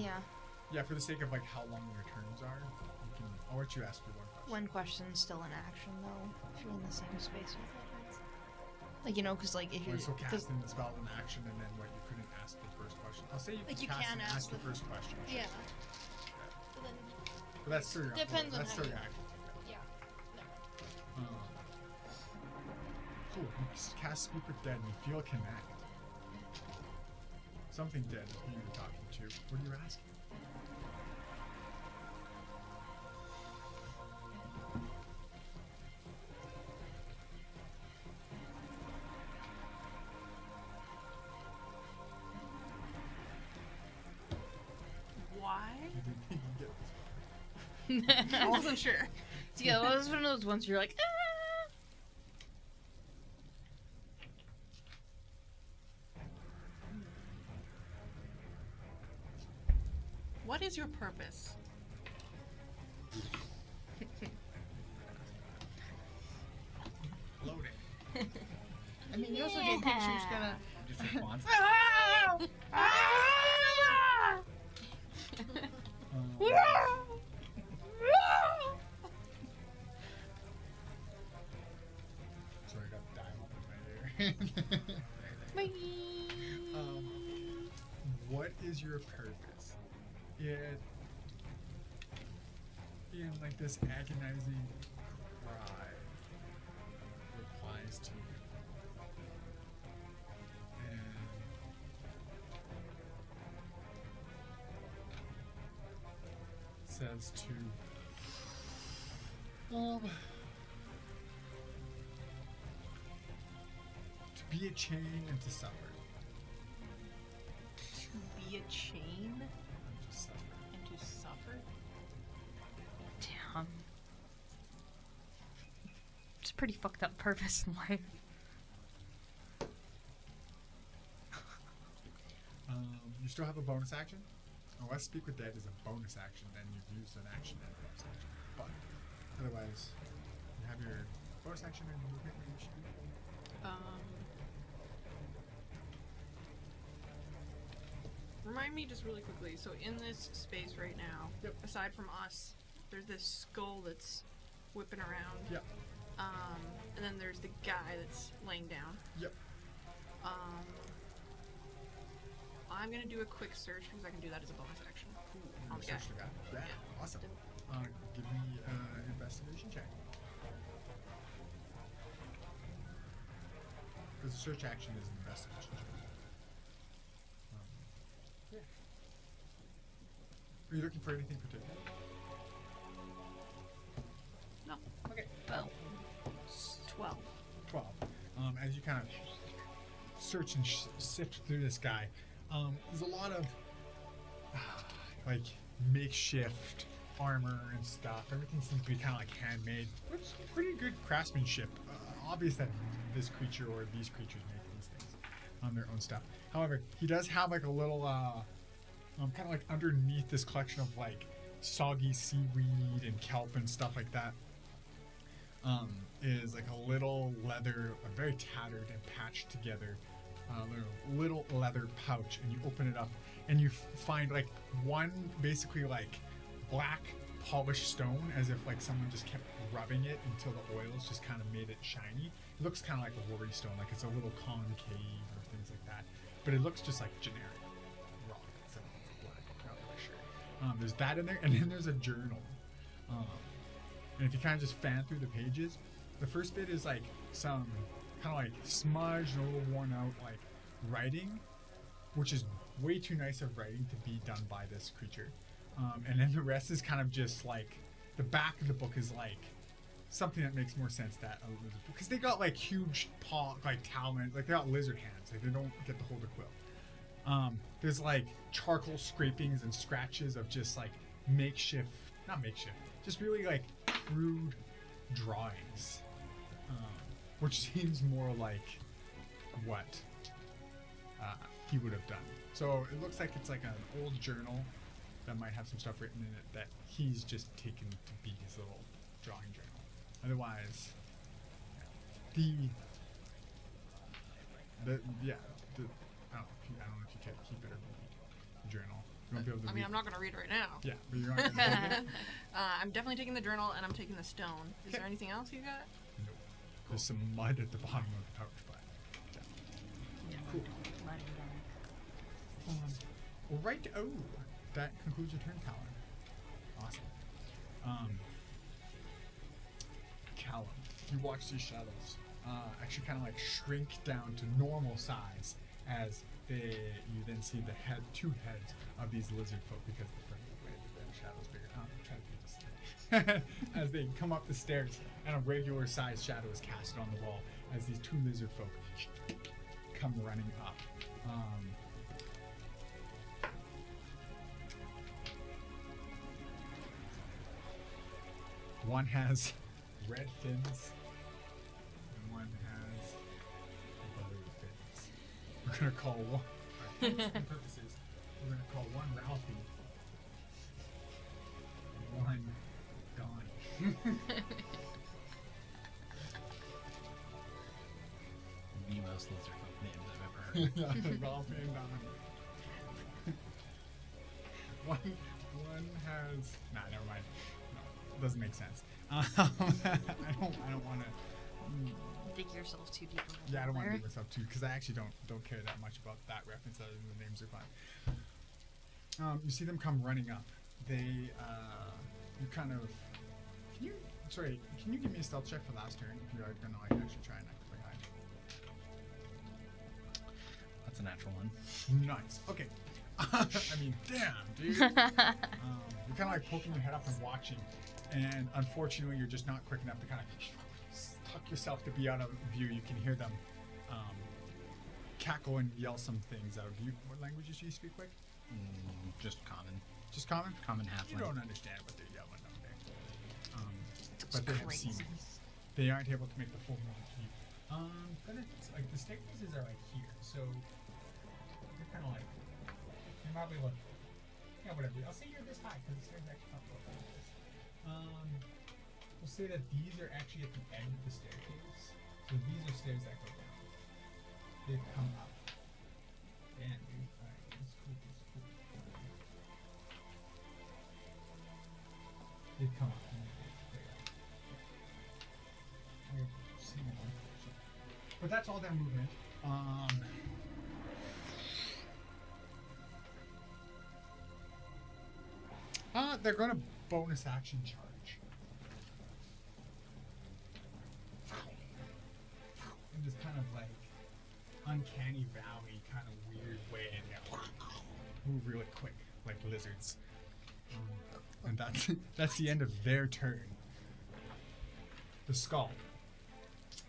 Yeah. Yeah, for the sake of like how long your turns are, you can. I'll let you ask your one question. One question's still in action though, if you're in the same space with it. Like, you know, because like if you're So casting the spell in action, and then what you couldn't ask the first question. I'll say you Like, can you cast can and ask ask the the- first question. Yeah. But then, But that's still your Depends on that's how still you- your action. yeah. Cool. You cast Speak with Dead and you feel a connect. Something dead is who you're talking to. What are you asking? Why? You didn't think you'd get this far. I wasn't sure. Yeah, well, it was one of those ones where you're like, ah! What is your purpose? Loading. I mean, you also didn't think she was gonna. Just response. Sorry, I got dial up in my ear. What is your purpose? It in like this agonizing cry replies to you. And says to be a chain and to suffer. To be a chain And to suffer. and to suffer? Damn. It's a pretty fucked up purpose in life. You still have a bonus action. Unless Speak with Dead is a bonus action, then you've used an action and a bonus action. But otherwise, you have your bonus action and movement reach. Remind me just really quickly. So in this space right now, Yep. aside from us, there's this skull that's whipping around. Yep. And then there's the guy that's laying down. Yep. I'm gonna do a quick search because I can do that as a bonus action. On the guy. Search the guy. Yeah. Awesome. Give me an investigation check. Because the search action is an investigation check. Yeah. Are you looking for anything particular? No. Okay. Well, 12. 12. As you kind of search and sift through this guy, there's a lot of like makeshift armor and stuff. Everything seems to be kind of like handmade. It's pretty good craftsmanship. Obvious that this creature or these creatures make these things on their own stuff. However, he does have like a little, kind of like underneath this collection of like soggy seaweed and kelp and stuff like that. Is like a little leather, very tattered and patched together, little leather pouch, and you open it up and you find like one basically like black polished stone, as if like someone just kept rubbing it until the oils just kind of made it shiny. It looks kind of like a worry stone, like it's a little concave or things like that, but it looks just like generic rock. So it's black, not really sure. There's that in there, and then there's a journal. And if you kind of just fan through the pages, the first bit is like some kind of like smudged, a little worn out like writing, which is way too nice of writing to be done by this creature. And then the rest is kind of just like the back of the book is like something that makes more sense that a lizard, because they got like huge paw, like talons, like they got lizard hands, like they don't get to hold a quill. There's like charcoal scrapings and scratches of just like not makeshift, just really like crude drawings, which seems more like what he would have done. So it looks like it's like an old journal that might have some stuff written in it that he's just taken to be his little drawing journal. Otherwise, I don't know if you can keep it or read the journal. You won't be able to I mean, read. I'm not going to read it right now. Yeah, but you're not going to read it. I'm definitely taking the journal and I'm taking the stone. Is Okay. there anything else you got? Nope. There's some mud at the bottom of the pouch, but yeah. Cool. All right. Oh, that concludes your turn, Talon. Awesome. Callum, you watch these shadows actually kind of like shrink down to normal size as you then see the two heads of these lizard folk, because the shadow's bigger. I'm trying to do this. As they come up the stairs, and a regular sized shadow is casted on the wall as these two lizard folk come running up. One has red fins, and one has blue fins. We're gonna call one, for purposes, we're gonna call one Ralphie, and one Donnie. The most lizard folk names I've ever heard. Ralphie and Donnie. One has. Nah, never mind. No, doesn't make sense. I don't want to. Dig yourself too deep. Yeah, I don't want to dig myself too, because I actually don't care that much about that reference other than the names are fun. You see them come running up. They, you kind of. Can you give me a stealth check for last turn if you are gonna like actually try and actively hide? That's a natural one. Nice. Okay. I mean, damn, dude. You're kind of like poking your head up and watching, and unfortunately, you're just not quick enough to kind of tuck yourself to be out of view. You can hear them cackle and yell some things out. What languages do you speak quick? Just common. Just common? Common half. You don't understand what they're yelling out there. It's But they have crazy. seen it. They aren't able to make the full move to you. But it's like the staircases are like here, so they're kind of like you probably look. Yeah, whatever. I'll say you're this high because the stairs actually don't go like this. We'll say that these are actually at the end of the staircase. So these are stairs that go down. They've come up. Damn, dude. Alright, that's cool. They've come up. And they're up. But that's all their movement. They're gonna bonus action charge. In this kind of like uncanny valley kind of weird way, and move really quick like lizards. And that's the end of their turn. The skull,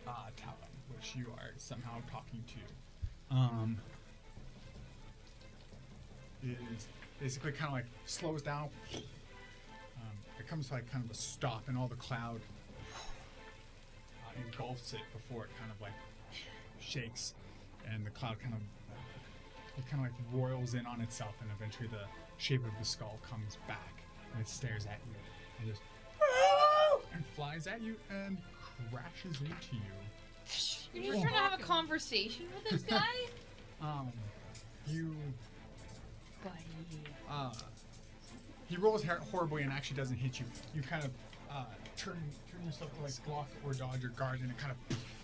Talon, which you are somehow talking to, is basically kind of like slows down, it comes to like kind of a stop, and all the cloud engulfs it before it kind of like shakes, and the cloud kind of like roils in on itself, and eventually the shape of the skull comes back and it stares at you and just and flies at you and crashes into you. You're just trying to have a conversation with this guy? You Buddy. he rolls horribly and actually doesn't hit you. You kind of turn yourself to like block or dodge or guard, and it kind of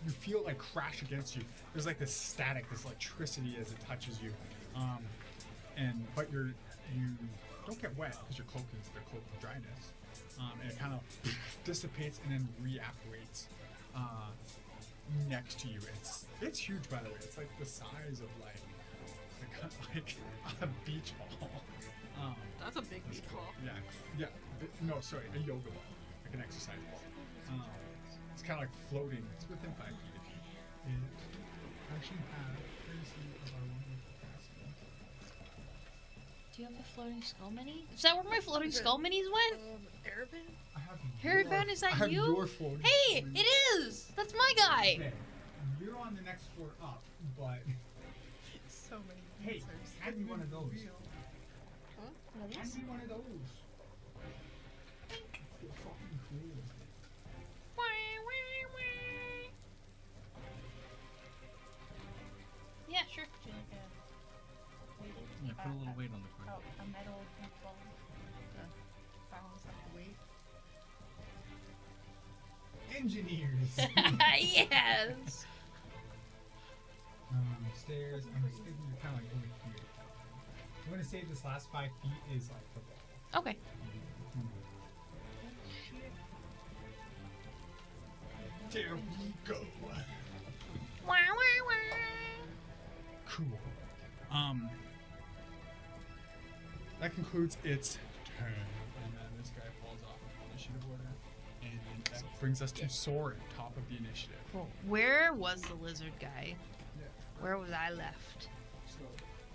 you feel it like crash against you. There's like this static, this electricity as it touches you, but you don't get wet because your cloak is the cloak of dryness, and it kind of dissipates and then reapparates next to you. It's huge, by the way. It's like the size of like a beach ball. That's a big beach ball. Yeah. No, sorry, a yoga ball, like an exercise ball. It's kind of like floating. It's within 5 feet of you. It actually had courtesy of our wonderful Cassian. Do you have a floating skull mini? Is that where my floating skull minis went? Arabin? I have Haravan, is that I have you? your floating Hey, skull it mini. is! That's my guy! Okay, you're on the next floor up, but So many hey, answers. hand me one of those. Huh? Hand me one of those. They're fucking cool. Yeah, sure. Do you like a weighted? Yeah, put a little weight on the cord. Oh, a metal ball to balance out the weight. Engineers. Yes! Stairs. I'm just thinking you're kind of like going here. I'm gonna say this last 5 feet is like football. Okay. There we go. Wah, wah, wah. Cool. That concludes its turn, and then this guy falls off of the initiative order, and that brings us to Sorren, top of the initiative. Cool. Where was the lizard guy? Yeah. Where was I left? So,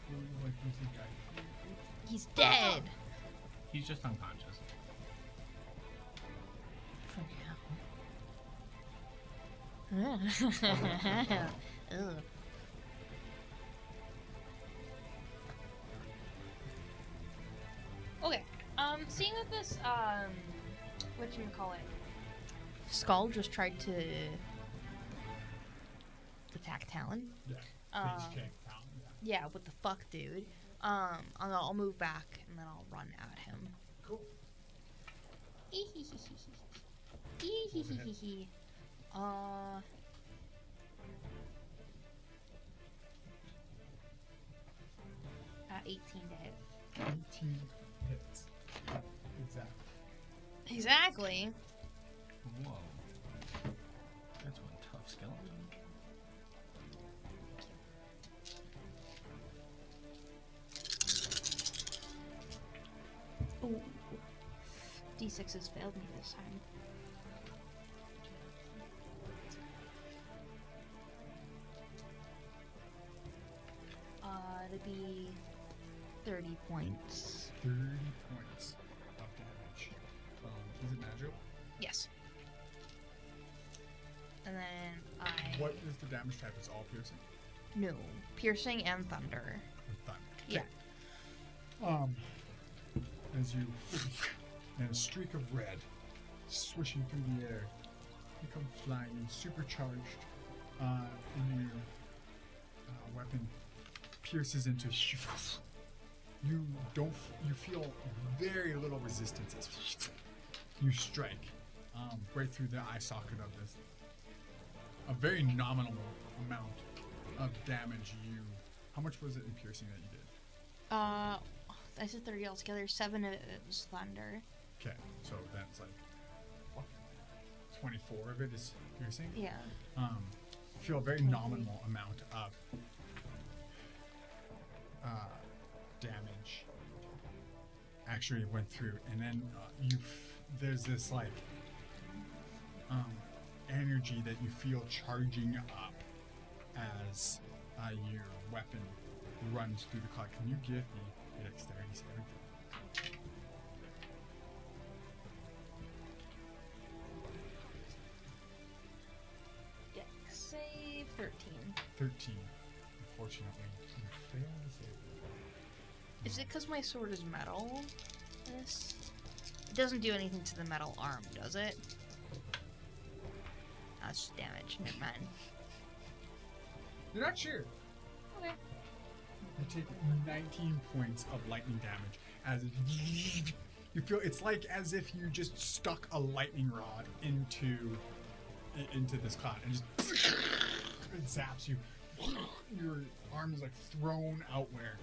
who would you like to see, guy? He's dead! He's just unconscious. Ugh. Okay. Seeing that this skull just tried to attack Talon. Yeah. Um, Face check down. Yeah, what the fuck, dude? I'll move back and then I'll run at him. Cool. At 18 to hit. 18 hits. Exactly. Exactly. Whoa. That's one tough skeleton. Ooh. D6 has failed me this time. It'd be 30 points. 30 points of damage. Is it magical? Yes. And then I... What is the damage type? It's all piercing? No. Piercing and thunder. Or thunder? Yeah. As you and a streak of red swishing through the air, you come flying and supercharged, and your weapon pierces into you. You feel very little resistance as you strike right through the eye socket of this. A very nominal amount of damage. How much was it in piercing that you did? I said 30 altogether. 7 of it was thunder. Okay, so that's like 24 of it is piercing. Yeah. Feel a very nominal amount of damage actually went through, and then there's this like energy that you feel charging up as your weapon runs through the cloud. Can you give me a dexterity saving throw? save 13. 13. Unfortunately, you fail the save. Is it because my sword is metal? This? It doesn't do anything to the metal arm, does it? That's just damage. Never mind. You're not sure. Okay. You take 19 points of lightning damage as you feel it's like as if you just stuck a lightning rod into this cloud and just it zaps you. Your arm is like thrown outward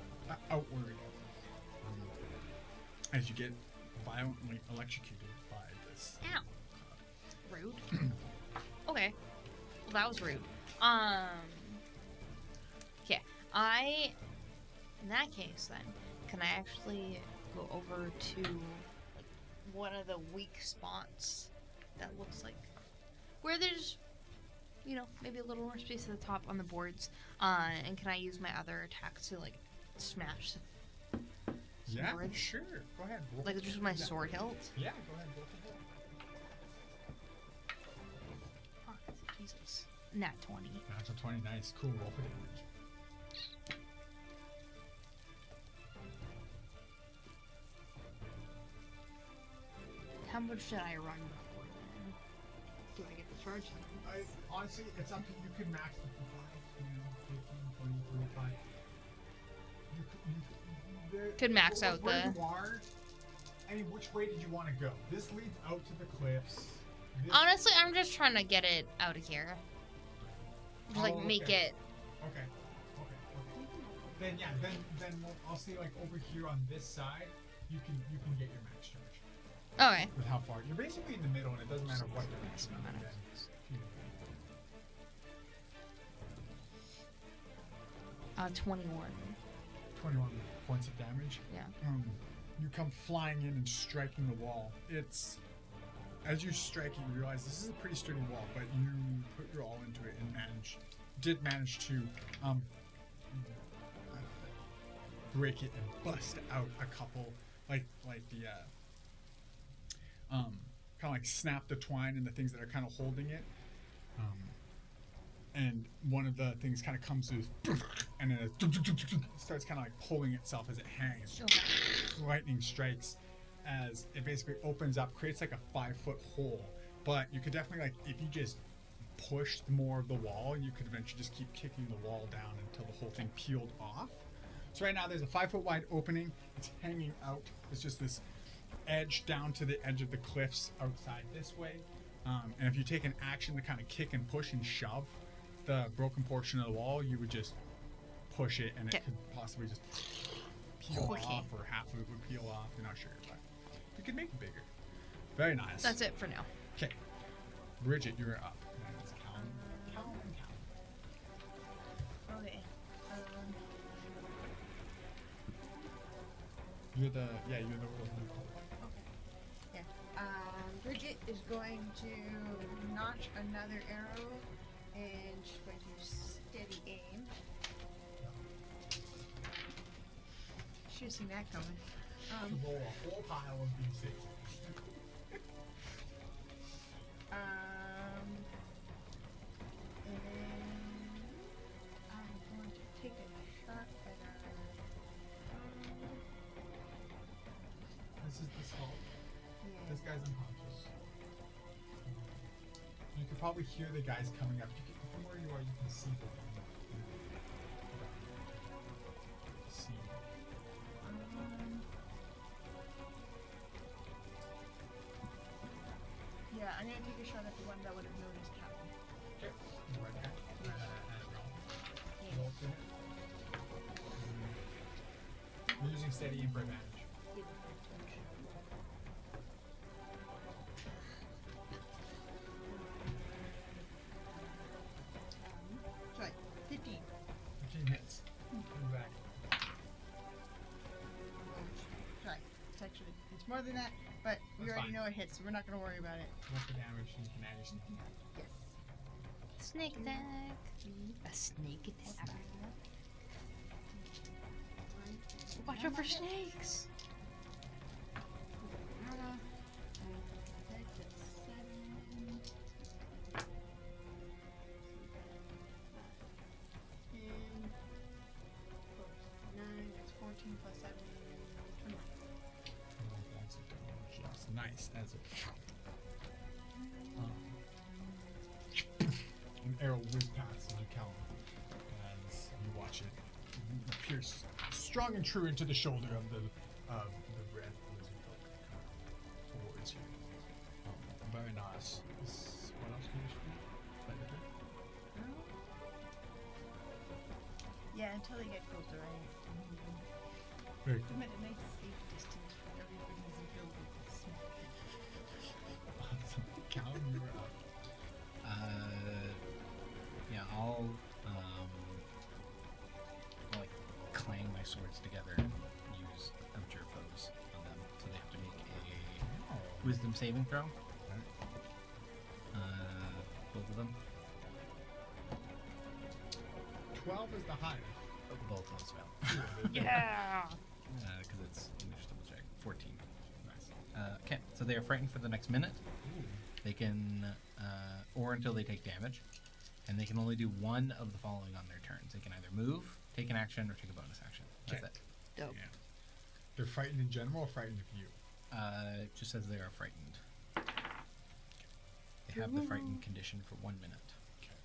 as you get violently electrocuted by this. Ow. Rude. Okay. Well, that was rude. Okay. In that case, then, can I actually go over to like one of the weak spots that looks like where there's, you know, maybe a little more space at the top on the boards, and can I use my other attack to like smash some Yeah, boards? sure. Go ahead. Roll Like for- just with my yeah. sword hilt? Yeah, go ahead. Roll for hit. Oh, Jesus. Nat 20. Natural 20, nice. Cool. Roll for damage. How much did I run before then? Do I get the charge then? Honestly, it's up to you. You can max it for 5, 15, 20, 25. Could max out where the- you are. I mean, which way did you want to go? This leads out to the cliffs. This, Honestly, I'm just trying to get it out of here. Just like Oh, make okay. it. Okay. Then yeah, then I'll see like over here on this side. You can get your max charge Okay. with how far you're basically in the middle, and it doesn't matter what direction you're in. 21. 21 points of damage. Yeah. You come flying in and striking the wall. It's as you strike it, you realize this is a pretty sturdy wall, but you put your all into it and did manage to break it and bust out a couple, like the kind of like snap the twine and the things that are kind of holding it. And one of the things kind of comes to, and then it starts kind of like pulling itself as it hangs. Okay. Lightning strikes as it basically opens up, creates like a 5-foot hole. But you could definitely, like, if you just pushed more of the wall, you could eventually just keep kicking the wall down until the whole thing peeled off. So right now there's a 5-foot wide opening. It's hanging out. It's just this edge down to the edge of the cliffs outside this way. And if you take an action to kind of kick and push and shove the broken portion of the wall, you would just push it and it Okay. could possibly just peel Okay. off, or half of it would peel off. You're not sure, but you could make it bigger. Very nice. That's it for now. Okay. Bridget, you're up. And it's Talon. Okay. You're the one. Yeah. Bridget is going to notch another arrow, and she's going to steady aim. Should have seen that coming. Roll a whole pile of D6. And I'm going to take a shot at This is the skull. This guy's unconscious. You could probably hear the guys coming up. From where you are, you can see them. See. Yeah, I'm gonna take a shot at the one that would have noticed Talon. Okay. Right back. Roll to hit. You're using steady aim for advantage. Sorry, 15. 15 hits. Exactly. Sorry, it's more than that, but we That's already fine. know it hits, so we're not gonna worry about it. What's the damage? You can add your sneak attack. Yes. Snake attack. A snake attack. Watch out for snakes. face as it an arrow whizzes past you, Calum, as you watch it pierce strong and true into the shoulder of the red lizard folk towards you. Very nice. What else can you do? Play the game? Yeah, until they get closer, right? Very Give them at a nice safe distance from everybody's ability to smoke. Calum, you're up. Yeah, I'll like clang my swords together and use Abjure foes on them. So they have to make a wisdom saving throw. Both of them. 12 is the highest. Both of us fail. Yeah. Because it's, let me just double check. 14. Nice. Okay, so they are frightened for the next minute. They can, or until they take damage. And they can only do one of the following on their turns. They can either move, take an action, or take a bonus action. That's Okay. it. Dope. Yeah. They're frightened in general or frightened of you? It just says they are frightened. They have the frightened condition for 1 minute. Okay.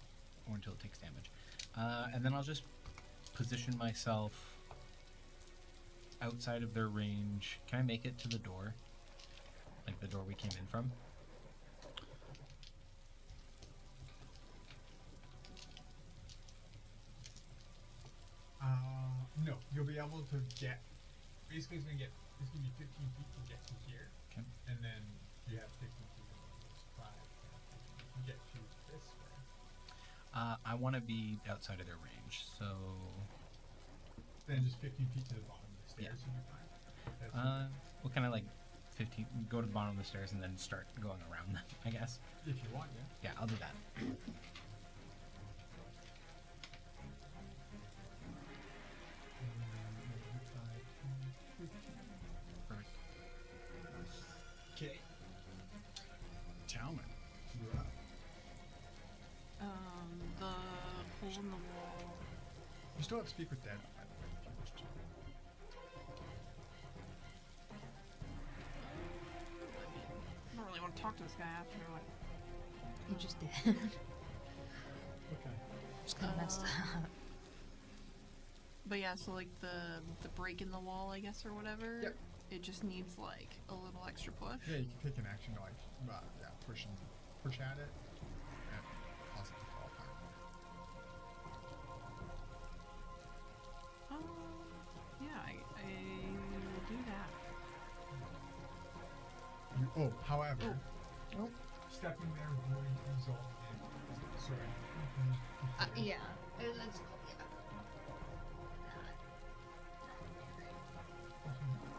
Or until it takes damage. And then I'll just position myself outside of their range. Can I make it to the door? Like the door we came in from? No. You'll be able to get. Basically, it's gonna be 15 feet to get to here, Okay. and then you have 15 feet. It's 5. You can get to this way. I want to be outside of their range, so Then just 15 feet to the bottom of the stairs. Yeah. You'll be fine. That's what kind of like 15? Go to the bottom of the stairs and then start going around them, I guess. if you want, yeah. Yeah, I'll do that. Perfect. Okay. Talon, you're up. The hole in the wall. You still have Speak with Dead, by the way, if you wish to. I don't really want to talk to this guy after like. You just did. Okay. Just kind of messed up. But yeah, so like the break in the wall, I guess, or whatever. Yep. It just needs like a little extra push. Yeah, you can take an action to like, push at it, and cause it to fall apart. Yeah, I will do that. However, Oh. stepping there would result in. Sorry. Yeah. It's,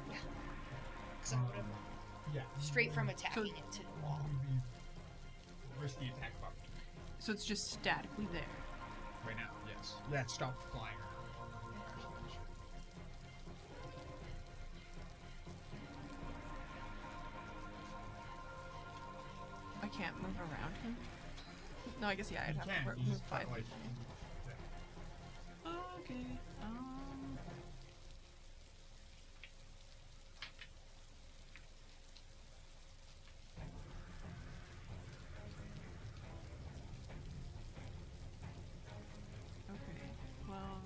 yeah. Because I would have Yeah. straight from attacking it to the wall. Would be risky attack of opportunity. So it's just statically there. Right now, yes. Yeah, it stopped flying. I can't move around him. No, I guess yeah, I'd You have can, to you move just 5 like, feet. Okay. Okay. Well.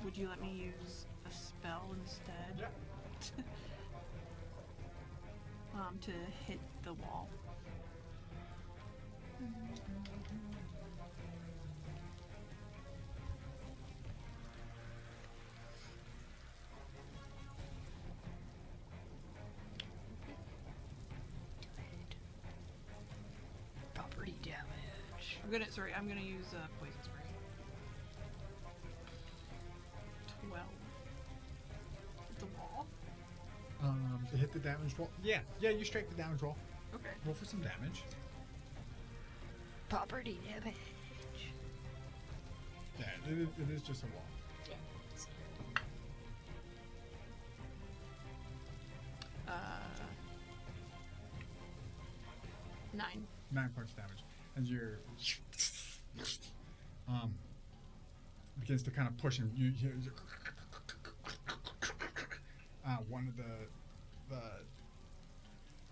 Would you let me use a spell instead? yeah. To hit the wall. Property damage. I'm gonna use poison spray. 12. Hit the wall. To hit the damage roll. Yeah, you strike the damage roll. Okay. Roll for some damage. Property damage. Yeah, it is just a wall. 9. 9 points damage. As you're begins to kind of push, and you hear one of the what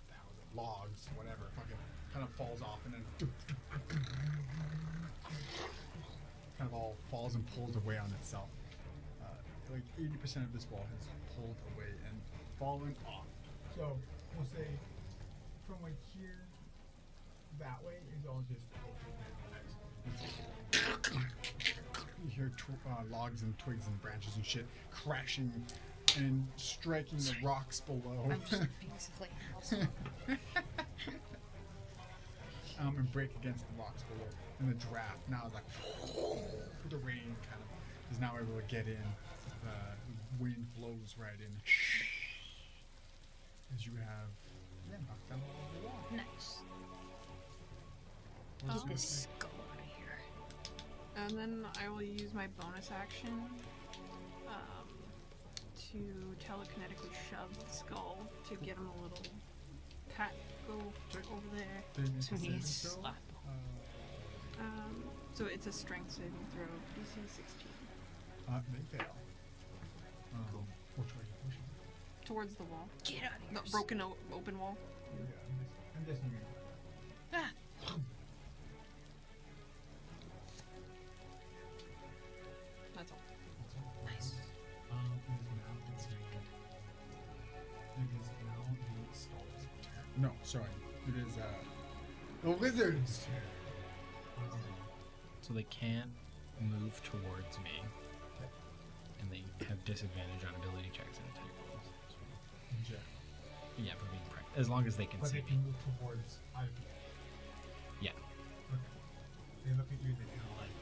the hell is it, logs, whatever, fucking kind of falls off, and then kind of all falls and pulls away on itself. Like 80% of this wall has pulled away and fallen off. So we'll say from like here that way is all just you hear logs and twigs and branches and shit crashing and striking the rocks below. I'm just basically house. And break against the rocks below. And the draft now is like the rain kind of is now able to get in. The wind blows right in. As you have knocked down all the wall. Nice. Where's Get this? this skull out of here. And then I will use my bonus action to telekinetically shove the skull to get him a little pat go over there. They make a So he saving needs throw. slap. So it's a strength saving throw, DC 16. They fail. Which way are you pushing? Towards the wall. Get out of here. The broken open wall. Yeah, I'm just Ah. That's all. Nice. It is now the skull's turn. No, sorry. It is the lizard's turn. So they can't move towards me, and they have disadvantage on ability checks and attack rolls. Yeah. Yeah, for being as long as they can But see they me. can move towards Ivy. Yeah. Okay. They look at you and they kind of like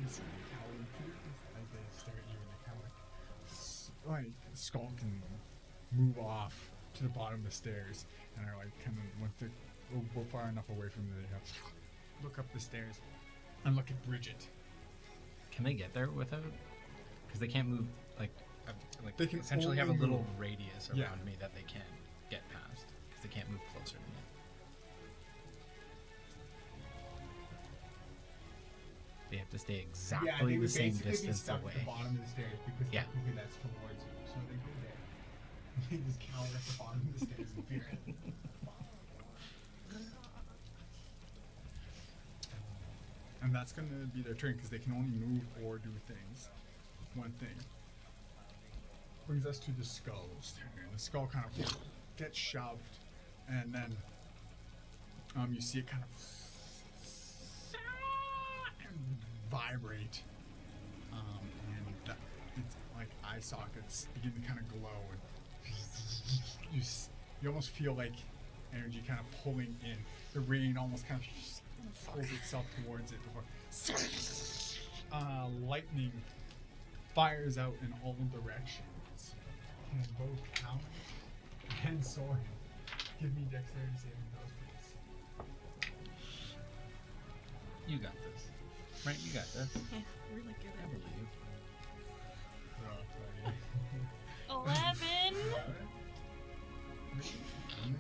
these cowering figures as they stare at you and they kind of like Skull can move off to the bottom of the stairs and are like kind of once they go far enough away from them, they have to look up the stairs and look at Bridget. Can they get there without? Because they can't move They can essentially have a only little move. radius around Yeah. me that they can get past because they can't move closer to me. They have to stay exactly the same distance away. At the bottom of the stairs because Yeah. technically that's towards you. So they go there. They just cower at the bottom of the stairs in fear. And that's going to be their turn because they can only move or do things. One thing. Brings us to the skull's turn. The skull kind of gets shoved, and then you see it kind of vibrate, and it's like eye sockets begin to kind of glow, and you almost feel like energy kind of pulling in. The rain almost kind of pulls itself towards it before lightning fires out in all directions. And both Talon and Sorren, give me dexterity saving throws, please. You got this, right? You got this. Yeah, really good I at it. 11.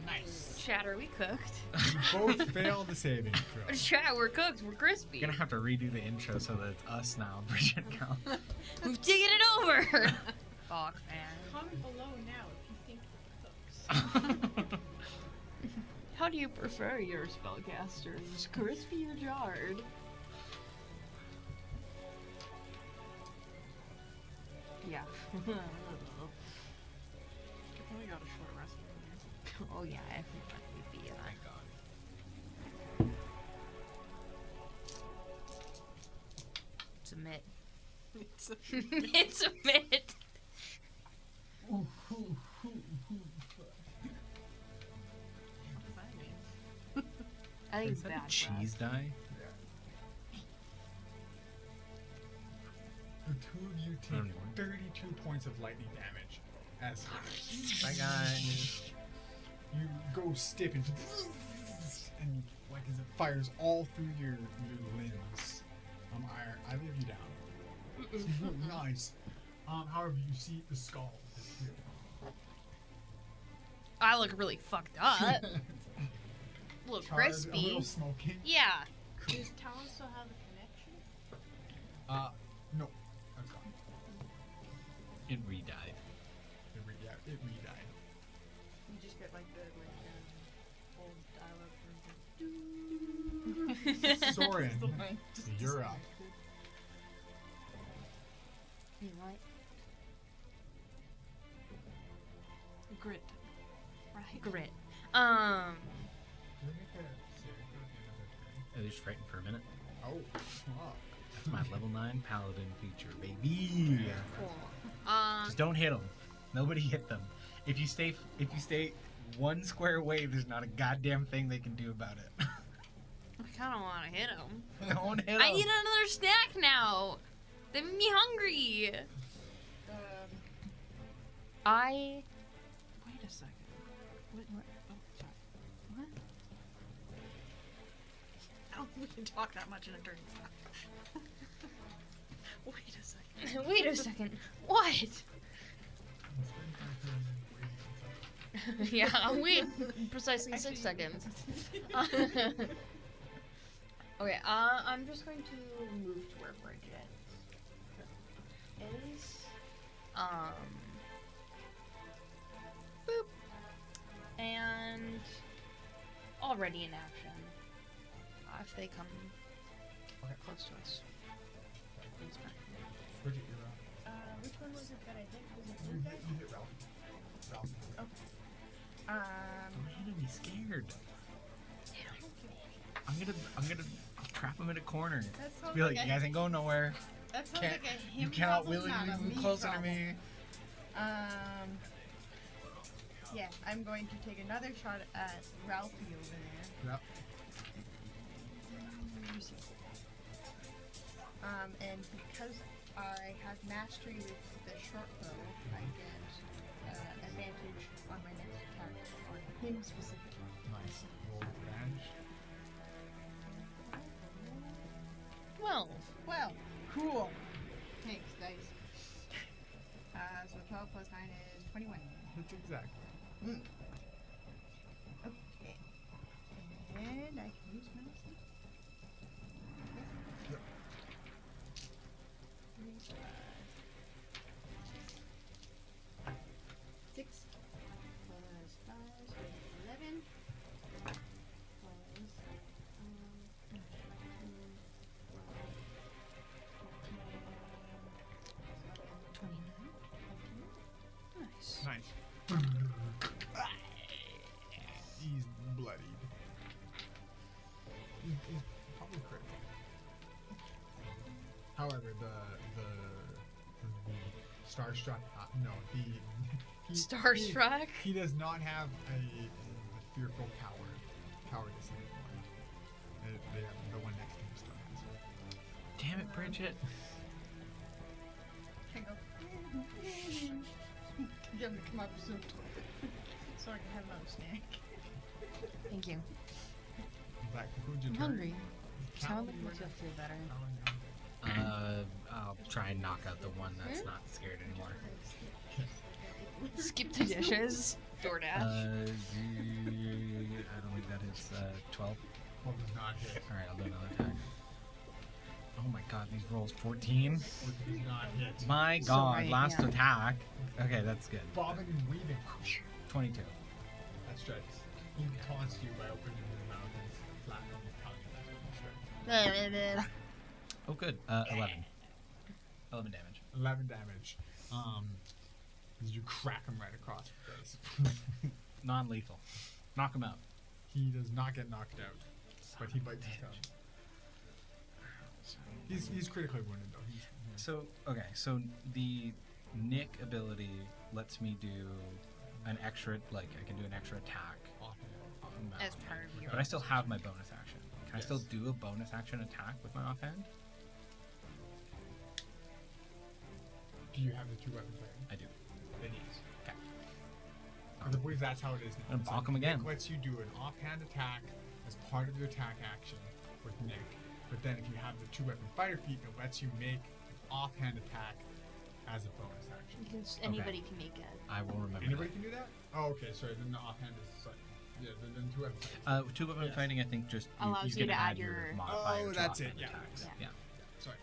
Nice. Chatter, we cooked. You both fail the saving throw. Chat, we're cooked. We're crispy. You're gonna have to redo the intro so that it's us now, Bridget Cal. We've taken it over. Fuck, man. Comment below now if you think we're cooks. How do you prefer your spellcasters? Crispy or jarred? Yeah. We only got a short rest in here. Oh yeah, everyone would be Thank God. Submit. It's a It's a bit. what does that mean? I think Is it's that bad. a cheese die? The two of you I don't take know. 32 points of lightning damage as Bye guys. you go stiff and like as it fires all through your limbs. I leave you down. Nice. However, you see the skull disappear. I look really fucked up. A little Charred, a crispy. little smoking. Yeah. Does Talon still have a connection? No. That's gone. It re-died. It re-died. You just get like the old dial-up version. Sorren, you're up. You right? Grit. Right. Grit. Can we make a save at the end of their turn? At least frightened for a minute. Oh, fuck. That's my level 9 paladin feature, baby. Cool. Just don't hit them. Nobody hit them. If you stay one square away, there's not a goddamn thing they can do about it. I kind of want to hit him. Don't hit 'em. I need another snack now. They make me hungry. I. Wait a second. What? Oh, sorry. What? I don't think we can talk that much in a turn. Wait a second. Wait a second. What? Yeah, I'll wait precisely 6 seconds. Okay, I'm just going to move to where Bridget is. Boop. And already in action. If they come close to us. Bridget, you're up. Which one was it that I hit? Was it You blue guy? hit Ralph. Ralph. Okay. Don't hit him. He's scared. I'm gonna trap him in a corner. That Just sounds be like, like you guys ain't going nowhere. That sounds Can't- like a him You cannot problem, willingly not a move me closer to problem. me. Yeah, I'm going to take another shot at Ralphie over there. Yep. And because I have mastery with the short bow, I get advantage on my next attack on him specifically. Nice. Roll advantage. 12. Well, cool. Thanks, dice. So 12 plus 9 is 21. Hits exactly. Okay. And I can use my sleep. Yep. 6 plus 5, so 11. Plus 29. Nice. Nice. He's bloodied. He's probably critical. However, the starstruck. No, he Starstruck? He does not have a fearful cowardice anymore. The one next to him still has it. Damn it, Bridget. I go. Get him to come up soon. So I can have another snack. Thank you. That concludes your I'm turn. hungry. Cal, Sound you were makes you next. feel better. I'll try and knock out the one that's not scared anymore. Skip the dishes. DoorDash. I don't think that hits 12. Well, does not hit. Alright, I'll do another attack. Oh my god, these rolls 14. Does not hit. My So god, right, last yeah. attack. Okay, that's good. Bobbing and weaving. 22. That strikes. He taunts you by opening his mouth and flapping his tongue. That's what strikes. Oh, good. 11. 11 damage. 11 damage. As you crack him right across the face. Non-lethal. Knock him out. He does not get knocked out, but he bites his tongue. He's critically wounded though. So the Nick ability lets me do an extra, like I can do an extra attack. As part of your. But I still have my bonus action. Can I Yes. still do a bonus action attack with my offhand? Do you have the two weapons fighting? I do. Then yes. Okay. I believe that's how it is now. And It's balk like him again. Nick lets you do an offhand attack as part of your attack action with Nick. But then if you have the two weapon fighter feat, it lets you make an offhand attack as a bonus action. Anybody can make it. I will remember. Anybody can do that? Oh, okay. Sorry. Then the offhand is like, yeah. Then two weapon. Two weapon Yes. fighting, I think, just Allows you you can to add add your your- modifier Oh, to that's it, offhand yeah. attacks. Yeah. Sorry.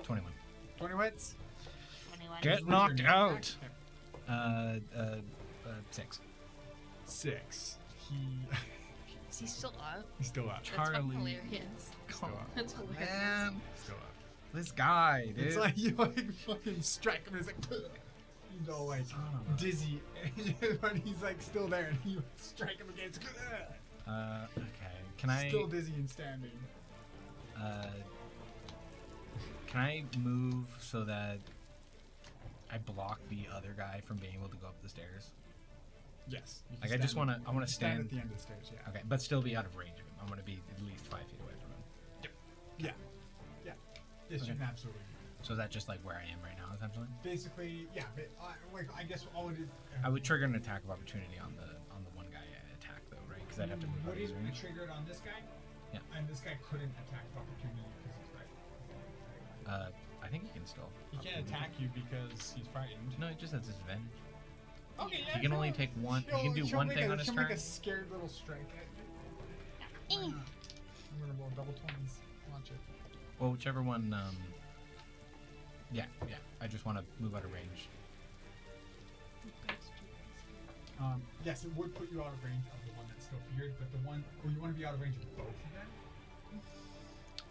21. 20 hits. 21. Get What's knocked your name? out. Okay. 6. 6. Is he still up? He's still up. That's fucking Charlie. hilarious. Still up. That's hilarious. Man, Still up. this guy, dude. It's like you like fucking strike him. It's like you know, like Son of a- dizzy, but he's like still there, and you strike him again. It's Okay. Can I? still dizzy and standing. Can I move so that I block the other guy from being able to go up the stairs? Yes. you can Like I just stand- I want to stand stand. at the end of the stairs. Yeah. Okay, but still be out of range of him. I want to be at least 5 feet away from him. Yeah. Yeah. Yes, you Okay. can absolutely. So is that just like where I am right now, essentially? Basically, yeah. But like I guess all it is. I would trigger an attack of opportunity on the one guy I attack though, right? Because I'd have to move out of his Wouldn't range. trigger it on this guy. Yeah. And this guy couldn't attack of opportunity because he's frightened. I think he can still. He can't attack you because he's frightened. No, he just has disadvantage. Okay, He can only take one. He can do one thing on his She'll turn. make a scared little strike at you. Why not? I'm gonna roll double 20s. Launch it. Well, whichever one. Yeah. I just want to move out of range. Yes, it would put you out of range of the one that's still feared, but the one, or you want to be out of range of both of them?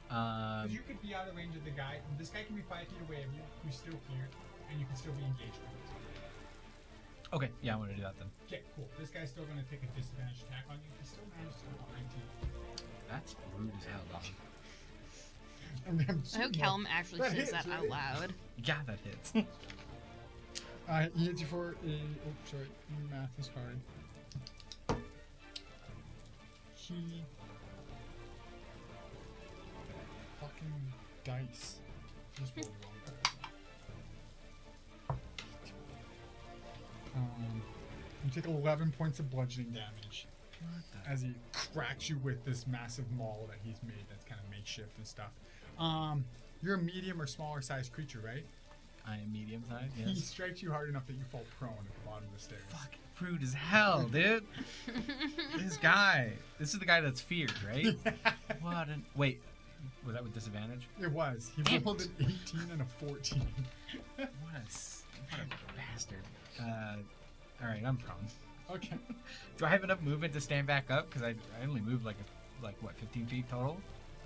Because you could be out of range of the guy. This guy can be 5 feet away of you, who's still feared, and you can still be engaged with him. Okay, yeah, I want to do that then. Okay, cool. This guy's still going to take a disadvantage attack on you. He still managed to roll 19. That's rude as hell, dog. I hope Callum actually That says hits, that out right? loud. Yeah, that hits. He hits you for a. Oh, sorry. Math is hard. He. Fucking dice. Just roll wrong. You take 11 points of bludgeoning damage as he cracks you with this massive maul that he's made that's kind of makeshift and stuff. You're a medium or smaller sized creature, right? I am medium sized, He yes. strikes you hard enough that you fall prone at the bottom of the stairs. Fucking rude as hell, dude. This guy. This is the guy that's feared, right? What an. Wait, was that with disadvantage? It was. He Damn rolled it. an 18 and a 14. What a bastard. Alright, I'm prone. Okay. Do I have enough movement to stand back up? Because I only moved like 15 feet total?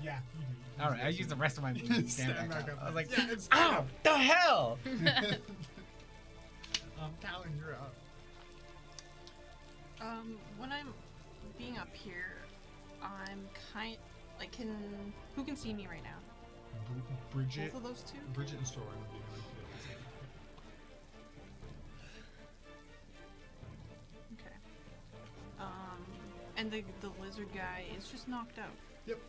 Yeah, you do. Alright, I used the rest of my movement to stand back up. I was like, yeah, it's ow, the hell? Talon, you're up. When I'm being up here, I'm who can see me right now? Bridget. Both of those two? Bridget and Sorren would be able to do it. Okay. And the lizard guy is just knocked out. Yep.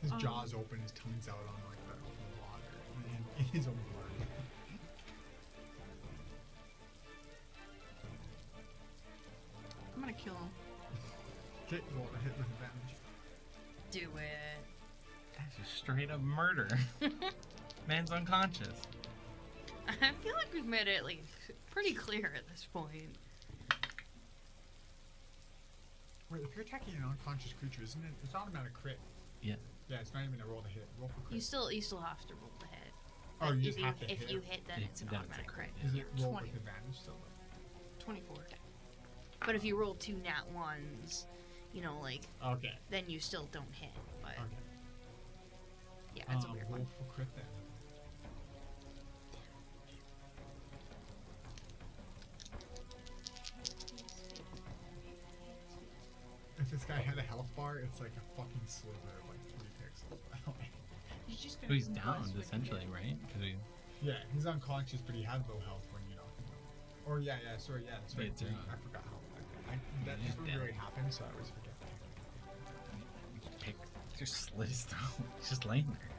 His Um, jaw's open, his tongue's out on like the water, and in his own blood. I'm gonna kill him. Okay, roll a hit with advantage. Do it. That's just straight up murder. Man's unconscious. I feel like we've made it like pretty clear at this point. Wait, if you're attacking an unconscious creature, isn't it? It's automatic crit. Yeah. Yeah, it's not even a roll to hit. Roll for crit. You still have to roll the hit. Oh, But you if just have to if hit. you hit, then Yeah, it's an then it's a automatic crit. crit. Is it roll 20. with advantage still? 24. But if you roll 2 nat ones, like Okay. then you still don't hit. But Okay. yeah, that's a weird roll one. for crit then. If this guy had a health bar, it's like a fucking sliver of like 3 pixels. by the way. He's just So gonna he's buzz downed, with essentially, you. right? 'Cause we, Yeah, he's unconscious, but he has low health when you knock him out. Or sorry, that's right. It's, I forgot how that Yeah, doesn't dead. really happen, so I always forget that. just slit his throat. He's just laying there.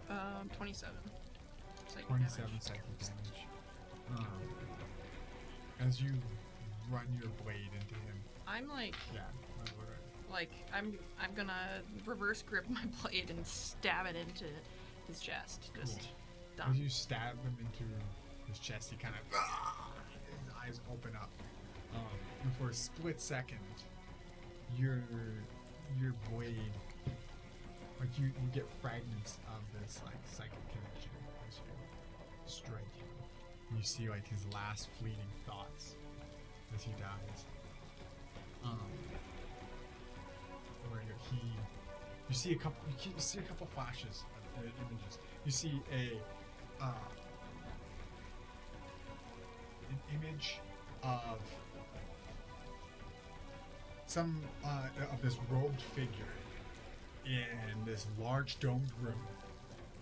Um, 27. Psychic 27 damage. psychic damage. As you run your blade into him. I'm like, Yeah, that's what I'm gonna reverse grip my blade and stab it into his chest. Just As done. you stab him into his chest, he kind of his eyes open up, And for a split second, your blade, like you get fragments of this like psychic connection as you strike him. And you see like his last fleeting thoughts as he dies. Where you see a couple flashes of images. You see an image of some of this robed figure in this large domed room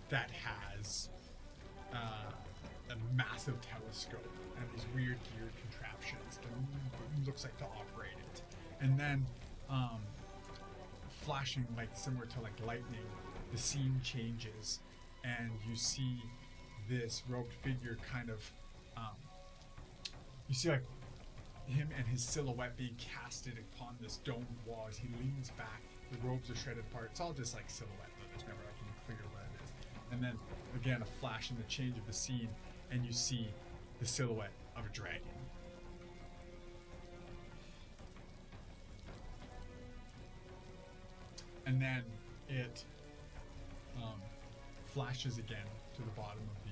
that has a massive telescope and these weird geared contraptions that looks like to operate it. And then flashing like similar to like lightning, the scene changes and you see this robed figure kind of you see like him and his silhouette being casted upon this domed wall as he leans back. The robes are shredded apart. It's all just like silhouette, though. There's never like any clear what it is. And then again a flash in the change of the scene, and you see the silhouette of a dragon. And then it flashes again to the bottom of the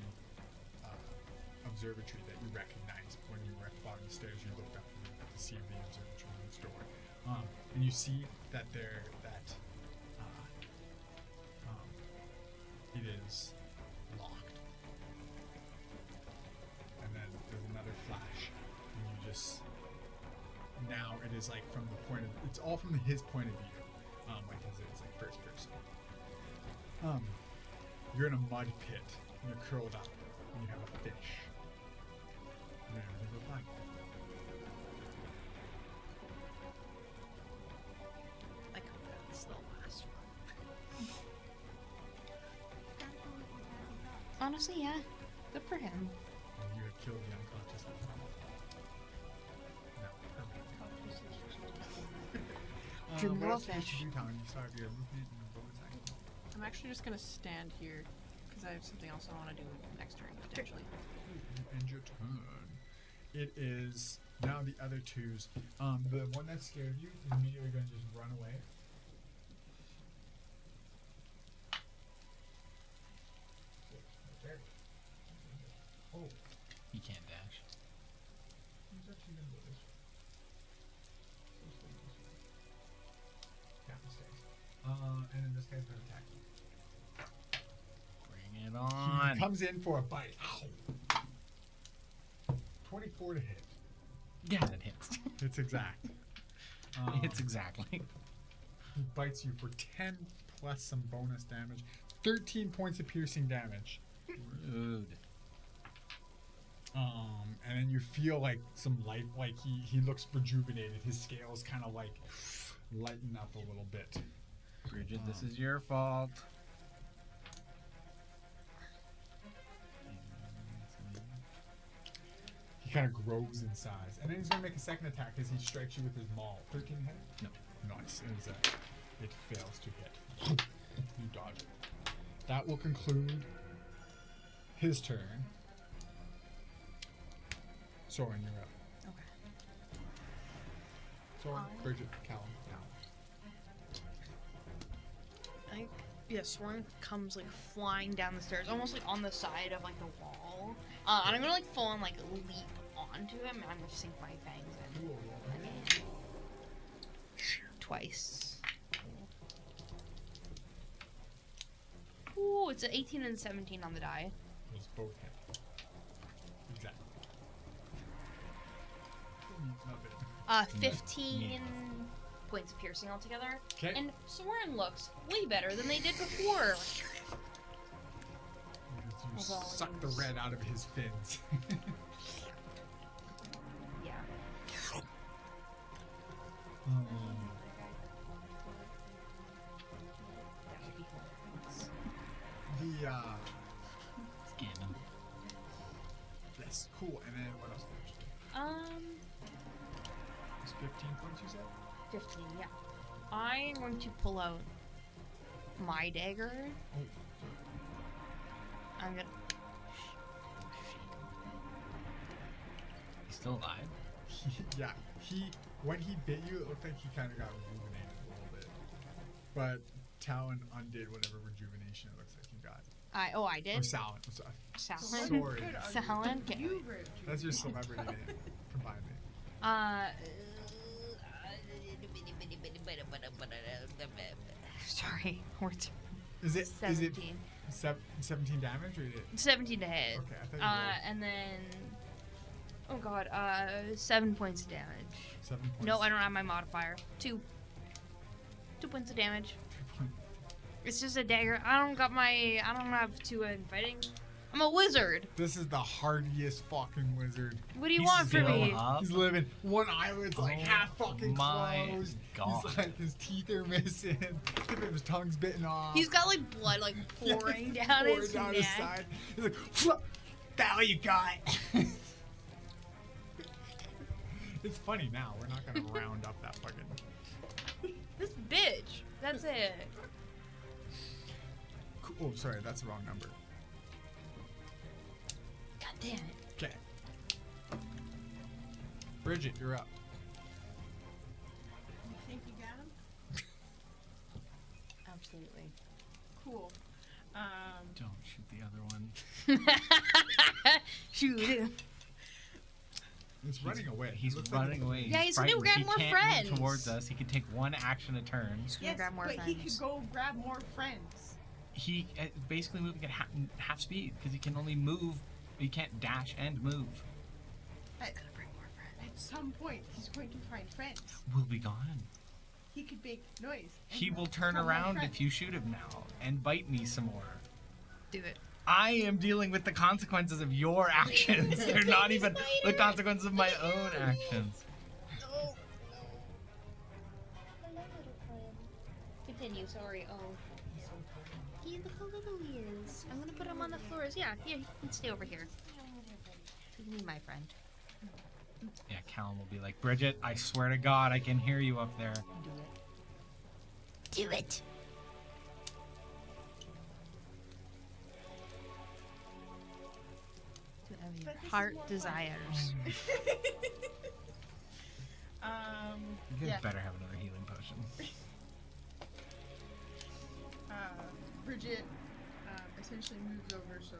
observatory that you recognized when you were at the bottom of the stairs. You looked up to see the observatory next door, and you see that it is locked. And then there's another flash, and you just now it is like from the point of it's all from his point of view, like it's like first person. You're in a mud pit, and you're curled up, and you have a fish. And then everything goes black. I hope that's the last one. Honestly, yeah. Good for him. And you have killed the unconscious animal. No, permanently. Dream What else do fish. you do, Talon? You start your movement and bonus action. I'm actually just gonna stand here because I have something else I want to do next turn potentially. You end your turn. It is now the other twos. The one that scared you is immediately going to just run away. Oh, He can't dash. who's actually going to do this? Yeah, this guy's. And then this guy's going to attack you. Bring it He on. comes in for a bite. Ow. 24 to hit. Yeah, that hits. It's exact. It's exactly. He bites you for 10 plus some bonus damage. 13 points of piercing damage. Rude. And then you feel like some light, like he looks rejuvenated. His scales kind of like lighten up a little bit. Bridget, this is your fault. He kind of grows in size. And then he's going to make a second attack as he strikes you with his maul. 13 hit? No. Nice. It fails to hit. You dodge it. That will conclude his turn. Sorren, you're up. Okay. Sorren, Bridget, Callum, now. I think, yeah, Sorren comes like flying down the stairs, almost like on the side of like the wall. And I'm gonna like full on like leap onto him, and I'm gonna sink my fangs in. Twice. Ooh, it's an 18 and 17 on the die. Those both hit. Exactly. Not bad. 15 points of piercing altogether. Okay. And Sorren looks way better than they did before. You suck the red out of his fins. Yeah. Scan him. Yes, cool. And then what else did you do? It's 15 points, you said? 15, yeah. I'm going to pull out my dagger. Oh. I'm gonna. He's still alive. Yeah, when he bit you, it looked like he kind of got rejuvenated a little bit. But Talon undid whatever rejuvenation it looks like he got. I Or did. Salon. I'm sorry. Salon. Sorry. Salon. Okay. You wrote. That's your celebrity name. Combine it. Sorry, words. Is it 17. 17 damage or is it? 17 to hit. Okay, I thought you rolled And then, oh god, 7 points of damage. 7 points. No, I don't have my modifier. 2 points of damage. It's just a dagger. I don't have 2 in fighting. I'm a wizard. This is the hardiest fucking wizard. What do you He's want from still me? up. He's living. One eyelid's like Oh half fucking my closed. God. He's like his teeth are missing. Tip of his tongue's bitten off. He's got like blood like Yeah, pouring it's down pouring his down neck. his side. He's like, that all you got? It's funny now. We're not gonna round up that fucking. This bitch. That's it. Oh, sorry, that's the wrong number. God damn it. Okay. Bridget, you're up. You think you got him? Absolutely. Cool. Don't shoot the other one. Shoot him. It's running away. He's Looks like running it's- away. Yeah, he's gonna frightened. grab He more can't friends. move towards us. He can take 1 action a turn. He's gonna Yes, grab more but friends. he could go grab more friends. He basically moving at half speed because he can only move. He can't dash and move. At some point, he's going to find friends. We'll be gone. He could make noise. and He will turn call my around friends. if you shoot him now and bite me some more. Do it. I am dealing with the consequences of your actions. They're not even the consequences of my own actions. Continue, sorry. Oh. He look how little he is. I'm gonna put him on the floors. Yeah, he can stay over here. You can be my friend. Yeah, Callum will be like, Bridget, I swear to God, I can hear you up there. Do it. Whatever your But this is heart more fun. desires. You guys Yeah. better have another healing potion. Bridget essentially moves over, so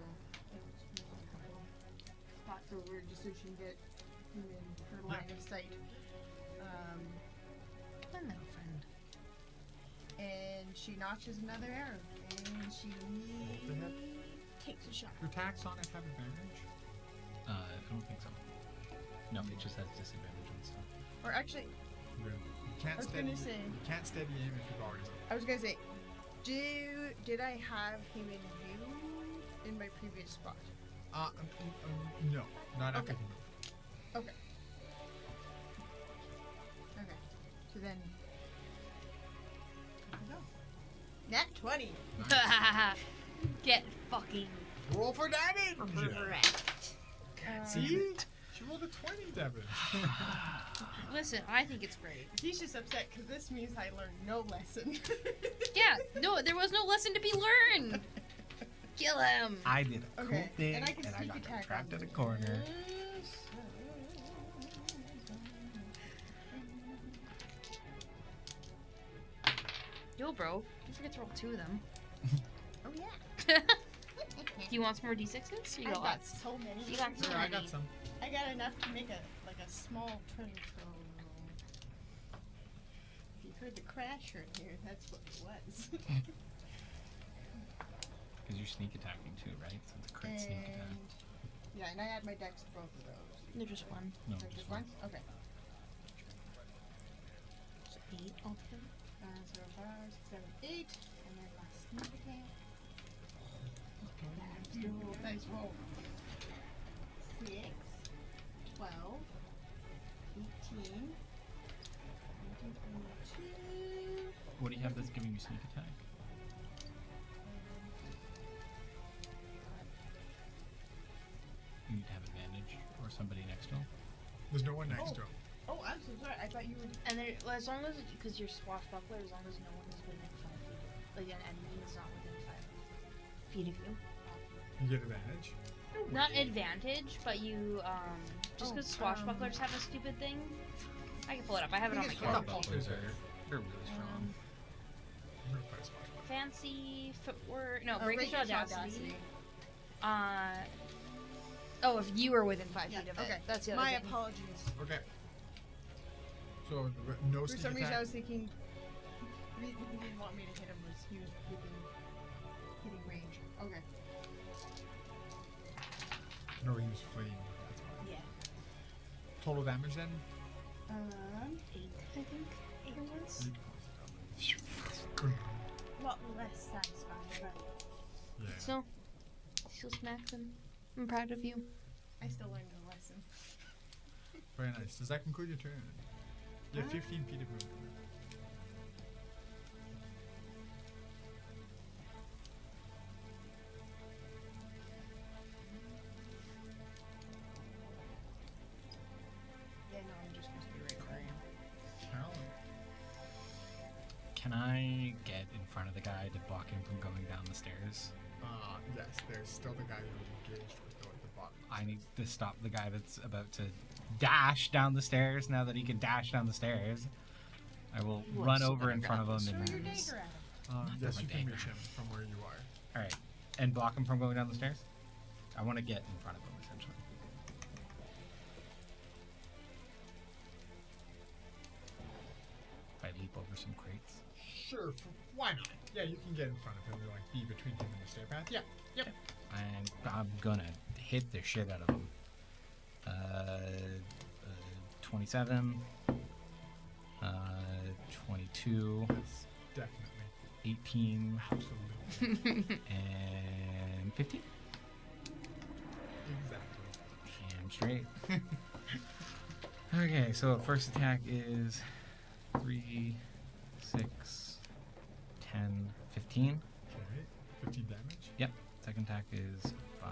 spots over just so she can get him in her line of sight. Fun little friend. And she notches another arrow, and she the heck? takes a shot. Do attacks on it have advantage? I don't think so. No, it just has disadvantage on stuff. Or actually, Really? You can't I was steady. gonna say- You can't steady aim if you've already. I was gonna say, did I have him in view in my previous spot? No, not after Okay. he moved. Okay. Okay. So then, here we go. Nat 20. Get fucking Roll for damage. wrecked. See, she rolled a 20, Devin. Listen, I think it's great. He's just upset because this means I learned no lesson. Yeah, no, there was no lesson to be learned. Kill him. I did a cool Okay, thing, and I can and I sneak got attack trapped on in a this. corner. Yo, bro, don't forget to roll 2 of them. Oh yeah. Do you want some more d6s? You I got got lots. so many. You got so Sure, I many. got some. I got enough to make a small turn roll. You heard the crash right here. That's what it was. Because you're sneak attacking too, right? So it's a crit sneak attack. And yeah, and I add my dex to both of those. They're just 1. No, So just just one. one? Okay. So 8 altogether. So 5, 6, 7, 8, and then my sneak attack. Nice roll. 6, 12, 18, 22. What do you have that's giving you sneak attack? You need to have advantage or somebody next to him. There's no one next to him. Oh, I'm so sorry. I thought you were. And there, well, as long as, because you're swashbuckler, as long as no one is within 5 feet. Like an enemy is not within 5 feet of you. You get advantage. No, Not advantage, but you just because swashbucklers have a stupid thing. I can pull it up. I have it on my character. Swashbucklers are they're really strong. I'm gonna play Swashbuckler. Fancy footwork. No, Break break your your audacity. Oh, if you were within 5 feet of it. Okay. That's the other My thing. apologies. Okay. So no For sneak some reason, attack. I was thinking the reason he didn't want me to hit him was he was hitting range. Okay. No, he was fleeing. That's why. Yeah. Total damage then? 8, I think. 8 it was. A lot less satisfying, but Yeah. So, still smack them. I'm proud of you. I still learned a lesson. Very nice. Does that conclude your turn? You have 15 feet of movement. Yeah, no, I'm just gonna stay right where I am. Talon. Can I get in front of the guy to block him from going down the stairs? Yes, there's still the guy who was engaged with though at the bottom. I need to stop the guy that's about to dash down the stairs. Now that he can dash down the stairs, I will run over in front of him Throw your and dagger at him. Yes, my you can dagger. reach him from where you are. all right, and block him from going down the stairs. I want to get in front of him essentially. If I leap over some crates. Sure, why not? Yeah, you can get in front of him, like be between him and the stair path. Yeah, yep. And I'm gonna hit the shit out of him. 27, 22, That's definitely, 18, absolutely, and 15. exactly. Damn straight. Okay, so first attack is 3, 6, 10, 15. Okay, 15 damage. Yep. Second attack is 5,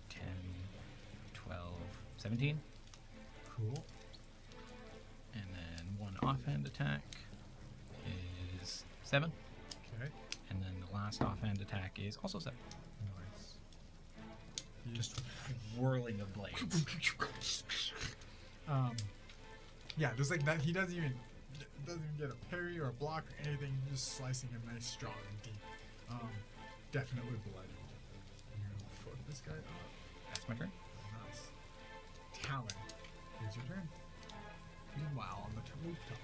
10, 12, 17. Cool. And then one offhand attack is 7. Okay, And then the last offhand attack is also 7. nice. Just whirling of blades. Yeah, there's like that. He doesn't even get a parry or a block or anything. He's just slicing him nice, strong, and deep. Definitely bloody. You're gonna fuck this guy up. That's my turn. Nice. Talon, here's your turn. Meanwhile, on the rooftop.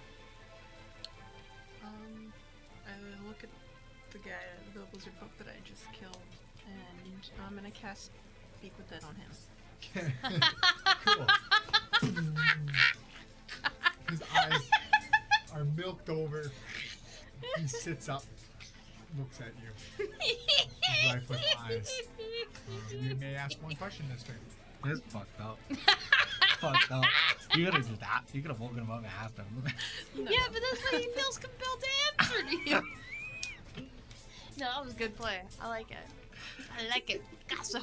I look at the guy, the lizard folk that I just killed, and I'm gonna cast Speak with Dead on him. Cool. His eyes are milked over. He sits up, looks at you. His lifeless eyes. You may ask one question this turn. This fucked up. Fucked up. You could have just you could have woken him up and asked him. Yeah, but that's why he feels compelled to answer to you. No, that was good play. I like it. I like it. Picasso.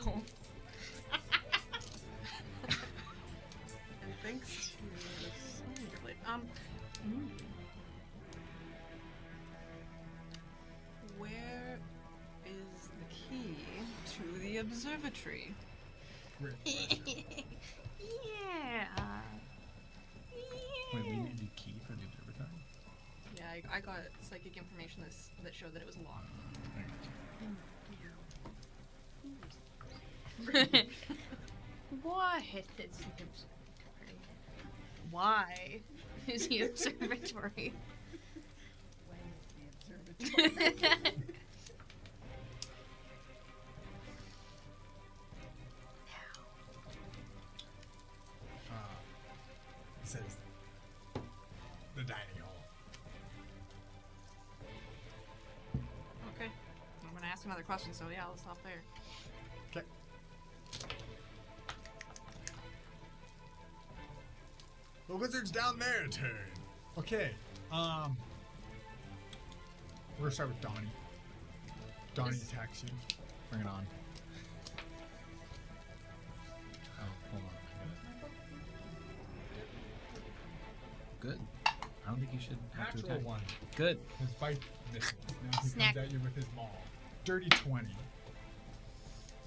And thanks to this blade. Where is the key to the observatory? Great. Yeah. Wait, we need the key for the observatory? Yeah, I got psychic information that showed that it was locked. Why is the observatory? Why is the observatory? He says, the dining hall. Okay. I'm gonna ask another question, so yeah, let's stop there. Okay. The wizard's down there turn. Okay. We're gonna start with Donnie. Donnie attacks you. Bring it on. Oh, hold on. Good. I don't think you should have to Natural attack. one. Good. His bite misses. Now he Snack. comes at you with his maul. Dirty 20.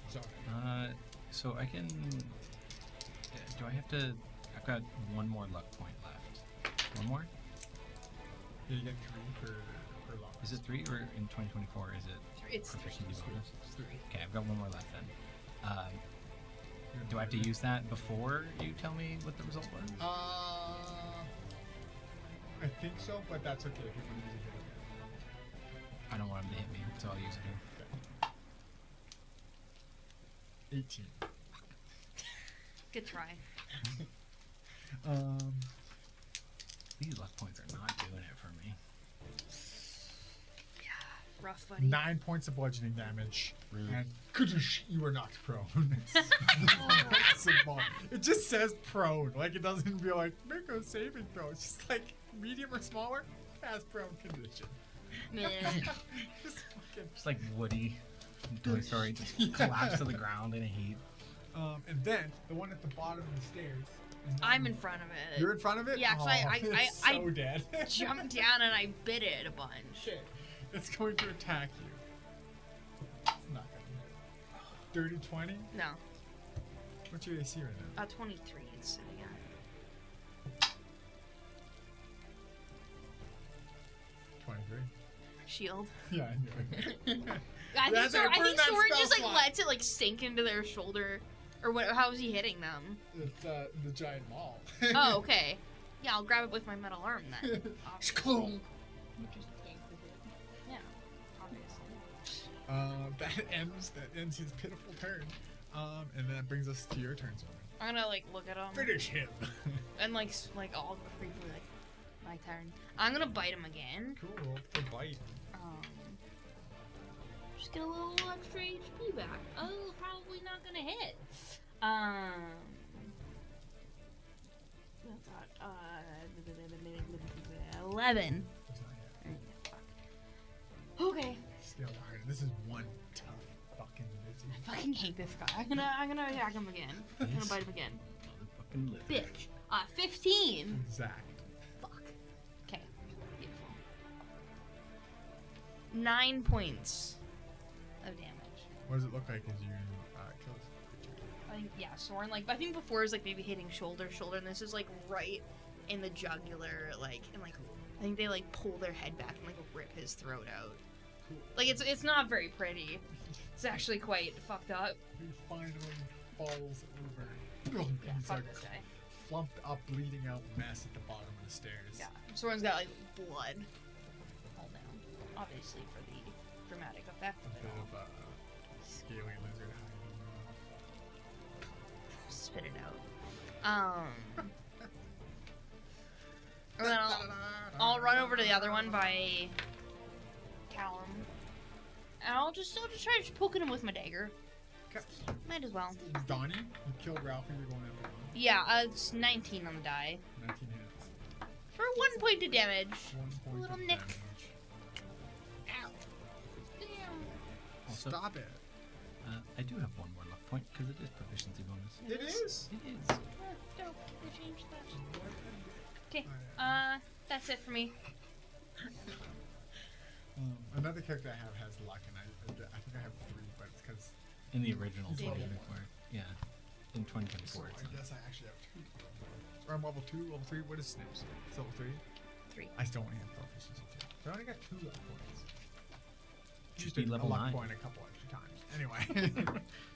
Sorry. So I can. Do I have to? I've got one more luck point left. One more? Yeah, you get 3 per luck. Is it 3 or in 2024 is it It's proficiency It's bonus? 3. Okay, I've got one more left then. Do I have to use that before you tell me what the result was? I think so, but that's okay if you want to use it again. I don't want him to hit me, so I'll use it here. 18. Good try. These luck points are not doing it for me. Rough, buddy. 9 points of bludgeoning damage. Rude. And kudush, you were knocked prone. Massive ball. It just says prone. Like, it doesn't be like, make a saving throw. It's just like, medium or smaller, fast prone condition. Just fucking. Just like Woody from Toy Story, just collapse to the ground in a heap. And then, the one at the bottom of the stairs. I'm in front of it. You're in front of it? Yeah, 'cause it's so I dead. jumped down and I bit it a bunch. Shit. It's going to attack you. It's not going to hit. Dirty 20? No, What's your AC right now? 23 it's sitting at. Shield. Yeah, I knew it. I That's think, how you burn that Sorren spell just like slot. lets it like sink into their shoulder, or what? How is he hitting them? It's the giant maul. Oh, okay. Yeah, I'll grab it with my metal arm then. Skloom. Yeah, obviously. That ends his pitiful turn. And that brings us to your turn, Sorren. I'm gonna like look at him Finish him. and like all creepily like my turn. I'm gonna bite him again. Cool. The bite. Just get a little extra HP back. Oh, probably not gonna hit. What's that? 11. It's not yet. Okay. Still hard. This is one tough fucking busy. I fucking hate this guy. I'm gonna attack him again. I'm gonna bite him again. Motherfucking lizard. Bitch. 15. Exact. Fuck. Okay. Beautiful. 9 points of damage. What does it look like as you kill this creature? I think, yeah, Sorren, like, I think before it was like maybe hitting shoulder, and this is like right in the jugular, like, and like, I think they like pull their head back and like rip his throat out. Cool. Like, it's not very pretty. It's actually quite fucked up. He finally falls over. Yeah, He's fuck like this guy. flumped up, bleeding out mess at the bottom of the stairs. Yeah, Sorren's got like blood all down, obviously for the dramatic effect A of it bit all. of scaly lizard hiding. Spit it out. And then I'll run over to the other one by Talon, and I'll just try poking him with my dagger. Okay. Might as well. Donnie, you killed Ralphie, you're going after Donnie. Yeah, it's 19 on the die 19 hits. for 1 point of damage. 1 point Little of nick. damage. Ow! Damn. Also, Stop it. I do have one more luck point because it is proficiency bonus. It is. It is. Dope. They changed that. Okay. Oh, That's it for me. Another character I have has luck, and I think I have 3, but it's because. In the original Maybe. 2024. Yeah. In 2024. So it's I not. guess I actually have 2. Or I'm level 2, level 3. What is Snips? It's level 3. 3. I still only have proficiency 2. So I only got 2 luck points. Just Used be a level luck 9. point a couple extra times. Anyway,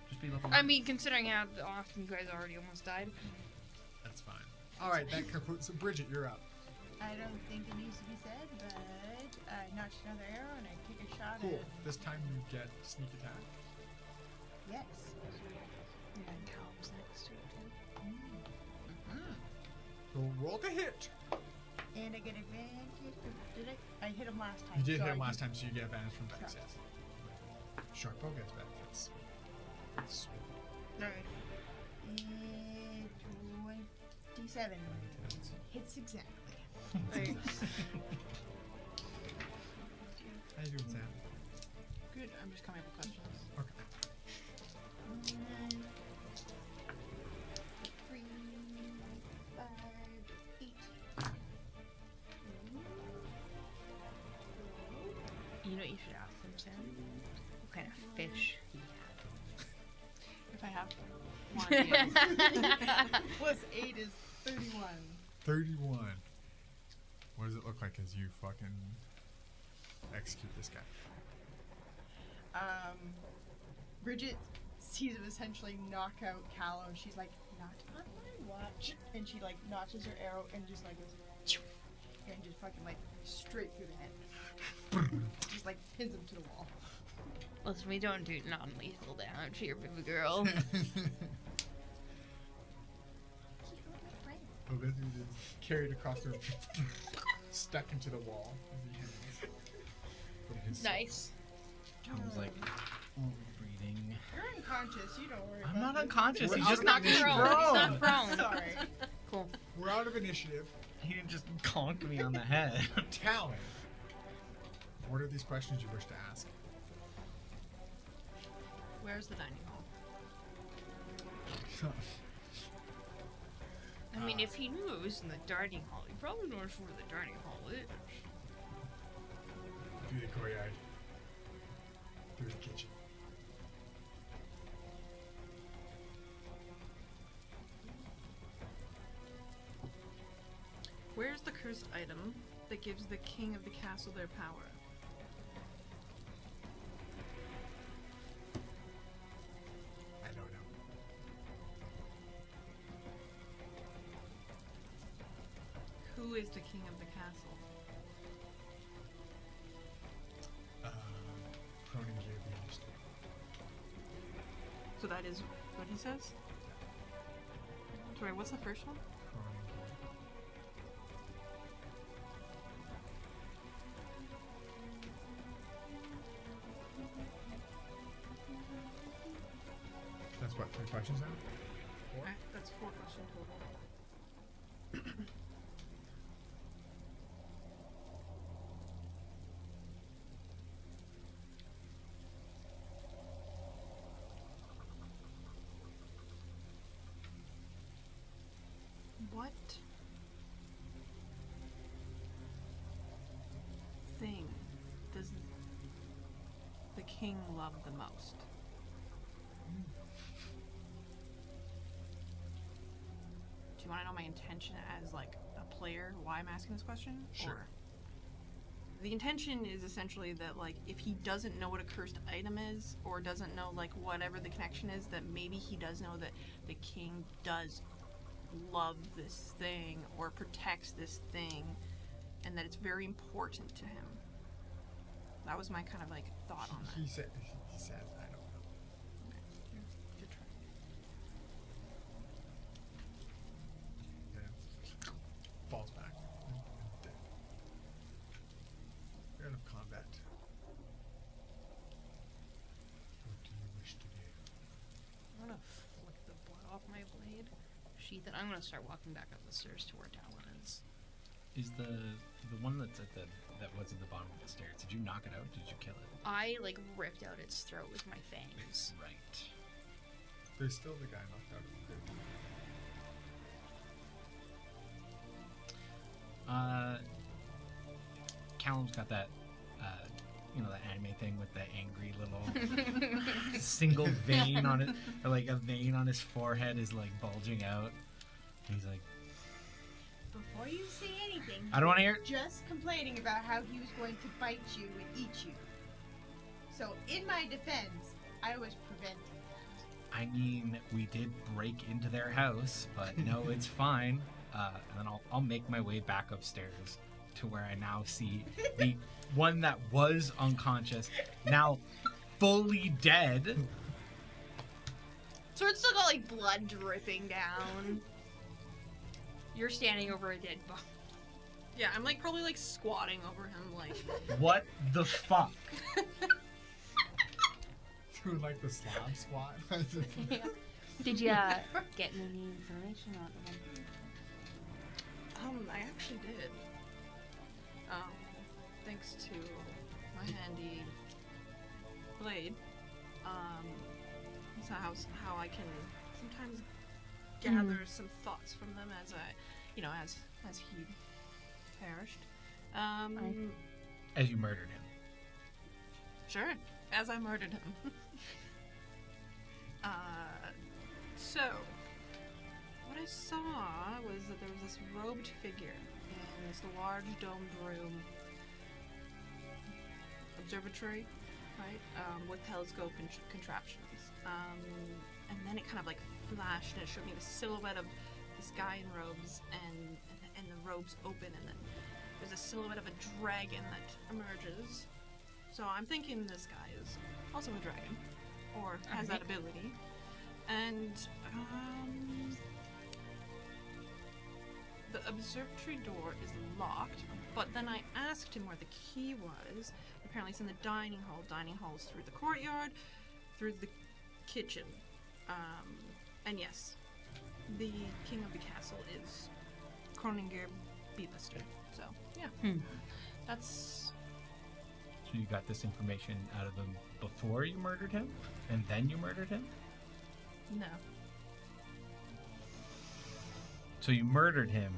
Just be level I 9. mean, considering how often you guys already almost died. that's fine. All right, that concludes. So Bridget, you're up. I don't think it needs to be said, but I notched another arrow and I take a shot Cool. at. This time you get sneak attack. Yes. And Calum's next to it. So roll to hit. And I get advantage. Did I? I hit him last time. You did so hit I him last get- time, so you get advantage from Dex. Correct. Yes. Sharpo gets benefits. Sweet. Alright. 27 hits exactly. Alright. How you doing, Sam? Good. I'm just coming up with questions. Okay. 3, 5, 8. You know what you should ask him, Sam? What kind of fish he had. If I have One of you. Plus 8 is 31. 31. What does it look like as you fucking execute this guy? Bridget sees him essentially knock out Callow, and she's like, not on my watch. And she like notches her arrow and just like goes, and just fucking like straight through the head. Just like pins him to the wall. Listen, we don't do non-lethal damage here, baby girl. Olivia is carried across the room, stuck into the wall as he hangs from his Nice. Callum's like, breathing. You're unconscious, you don't worry I'm about not this. unconscious. We're He's out just of not initiative. Prone. He's prone. not prone. Sorry. Cool. We're out of initiative. He didn't just conk me on the head. Talon. What are these questions you wish to ask? Where's the dining hall? I mean, if he knew it was in the dining hall, he probably knows where the dining hall is. Through the courtyard. Through the kitchen. Where's the cursed item that gives the king of the castle their power? I don't know. Who is the king of the castle? Cronin gave me a story. So that is what he says? Sorry, what's the first one? Cronin gave. That's what, 3 questions now? Four? That's 4 questions total. What thing does the king love the most? Do you want to know my intention as like a player? Why I'm asking this question? Sure. Or the intention is essentially that like if he doesn't know what a cursed item is, or doesn't know like whatever the connection is, that maybe he does know that the king does love this thing or protects this thing, and that it's very important to him. That was my kind of like thought on that. He said, I don't know. Good try. Yeah. Falls back. Dead. We're out of combat. What do you wish to do? I'm gonna flick the blood off my blade, sheath it. I'm gonna start walking back up the stairs to where Talon is. Is the one that's at the that was at the bottom of the stairs? Did you knock it out? Did you kill it? I like ripped out its throat with my fangs. Right. There's still the guy knocked out of the grave. Callum's got that, the anime thing with the angry little single vein on it, or like a vein on his forehead is like bulging out. He's like, Before you say anything, I don't want to hear it. just complaining about how he was going to bite you and eat you. So, in my defense, I was preventing that. I mean, we did break into their house, but no, it's fine. And then I'll make my way back upstairs to where I now see the one that was unconscious, now fully dead. So it's still got like blood dripping down. You're standing over a dead body. Yeah, I'm like probably like squatting over him, like What the fuck? Doing like the slab squat. Did you get any information on them? I actually did. Thanks to my handy blade. That's how I can sometimes gather some thoughts from them as as he perished. As you murdered him. Sure, as I murdered him. So, what I saw was that there was this robed figure in this large domed room, observatory, right, with telescope and contraptions. And then it kind of like flashed and it showed me the silhouette of this guy in robes, and the robes open, and then there's a silhouette of a dragon that emerges. So I'm thinking this guy is also a dragon, or has that ability. And the observatory door is locked, but then I asked him where the key was. Apparently it's in the dining hall. Dining hall is through the courtyard, through the kitchen. And yes, the king of the castle is Kroninger Beelister. So, yeah. That's... So you got this information out of him before you murdered him? And then you murdered him? No. So you murdered him,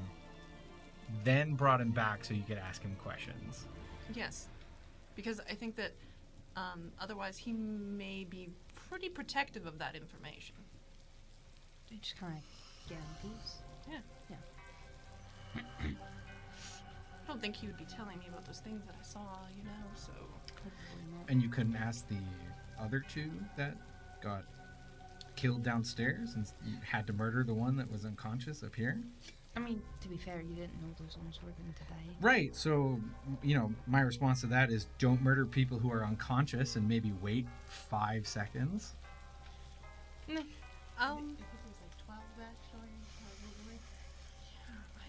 then brought him back so you could ask him questions. Yes. Because I think that otherwise he may be pretty protective of that information. You just kind of get in peace. Yeah. Yeah. I don't think he would be telling me about those things that I saw, so... Hopefully not. And you couldn't ask the other two that got killed downstairs and you had to murder the one that was unconscious up here? I mean, to be fair, you didn't know those ones were going to die. Right, so, my response to that is don't murder people who are unconscious and maybe wait 5 seconds. I think it was like 12 actually, probably.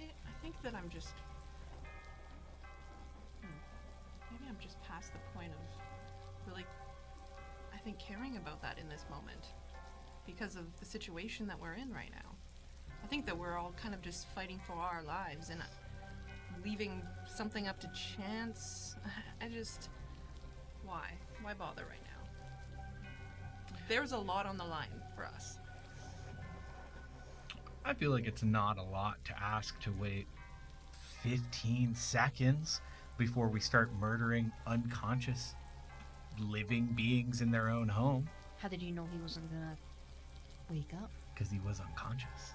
Yeah, I think that I'm just... Maybe I'm just past the point of really, I think, caring about that in this moment. Because of the situation that we're in right now. I think that we're all kind of just fighting for our lives and leaving something up to chance. I just... Why? Why bother right now? There's a lot on the line for us. I feel like it's not a lot to ask to wait 15 seconds before we start murdering unconscious living beings in their own home. How did you know he wasn't going to wake up? Because he was unconscious.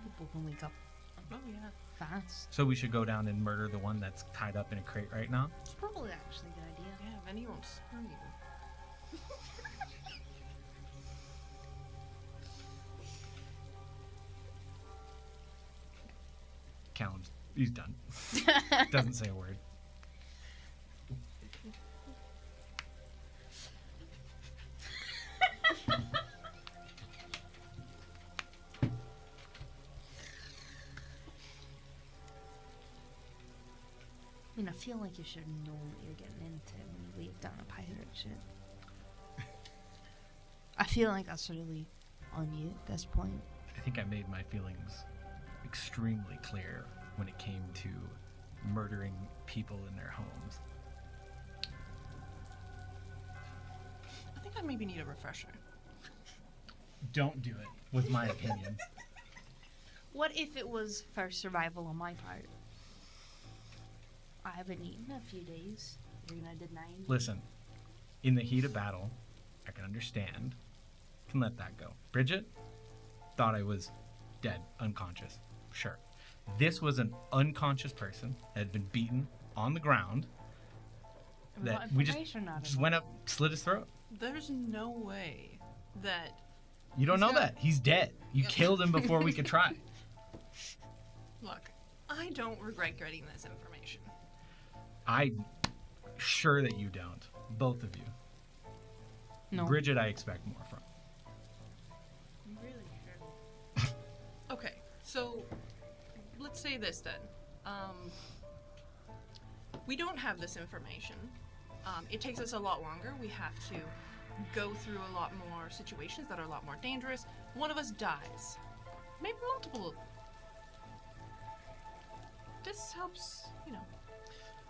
People can wake up Oh, yeah. fast. So we should go down and murder the one that's tied up in a crate right now? It's probably actually a good idea. Yeah, then he won't scream. Callum's, he's done. Doesn't say a word. I mean, I feel like you should know what you're getting into when you leave down a pirate ship. I feel like that's really on you at this point. I think I made my feelings extremely clear when it came to murdering people in their homes. I think I maybe need a refresher. Don't do it, was my opinion. What if it was for survival on my part? I haven't eaten in a few days. You're gonna deny me? Listen, in the heat of battle, I can understand. Can let that go. Bridget thought I was dead, unconscious. Sure. This was an unconscious person that had been beaten on the ground. That we just went up, slit his throat. There's no way that... You don't He's know got- that. He's dead. You killed him before we could try. Look, I don't regret getting this information. I'm sure that you don't. Both of you. No. Bridget, I expect more from. I'm really sure. Okay, so let's say this then. We don't have this information. It takes us a lot longer. We have to go through a lot more situations that are a lot more dangerous. One of us dies. Maybe multiple. This helps,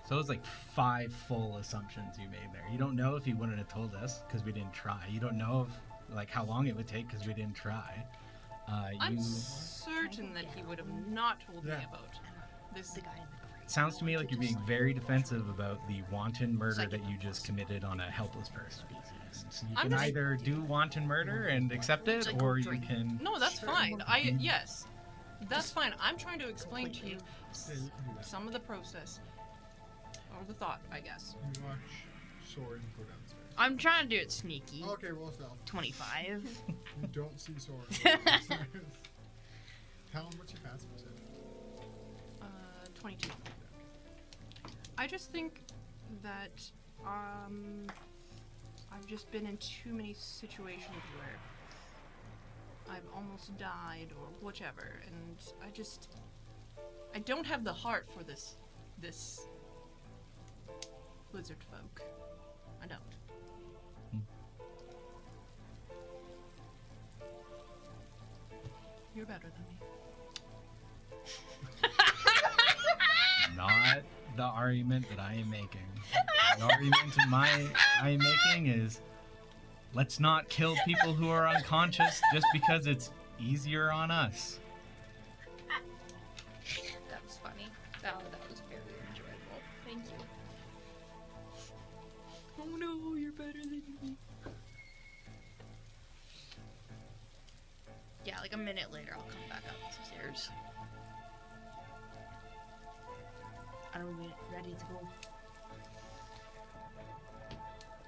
So it was like 5 full assumptions you made there. You don't know if he wouldn't have told us because we didn't try. You don't know if, like, how long it would take because we didn't try. I'm certain that he would have not told me Yeah. about this. The guy in the crate. sounds to me like you're being very defensive about the wanton murder Psychic that you just committed on a helpless person. So you I'm can just- either do wanton murder and accept it, Psycho or you drink. can. No, that's Sure. fine. Yes, that's fine. I'm trying to explain to you Yeah, you can do that. some of the process or the thought, I guess. You watch Sorren go downstairs. I'm trying to do it sneaky. Okay, roll stealth. 25. You don't see Sorren go downstairs. Talon, what's your passive percentage? 22. I just think that I've just been in too many situations where I've almost died or whichever, and I don't have the heart for this lizard folk. I don't. You're better than me. Not the argument that I am making. The argument I am making is, let's not kill people who are unconscious just because it's easier on us. That was funny. That was very enjoyable. Thank you. Oh no, you're better than me. Yeah, like a minute later, I'll come back up the stairs. Are we ready to go?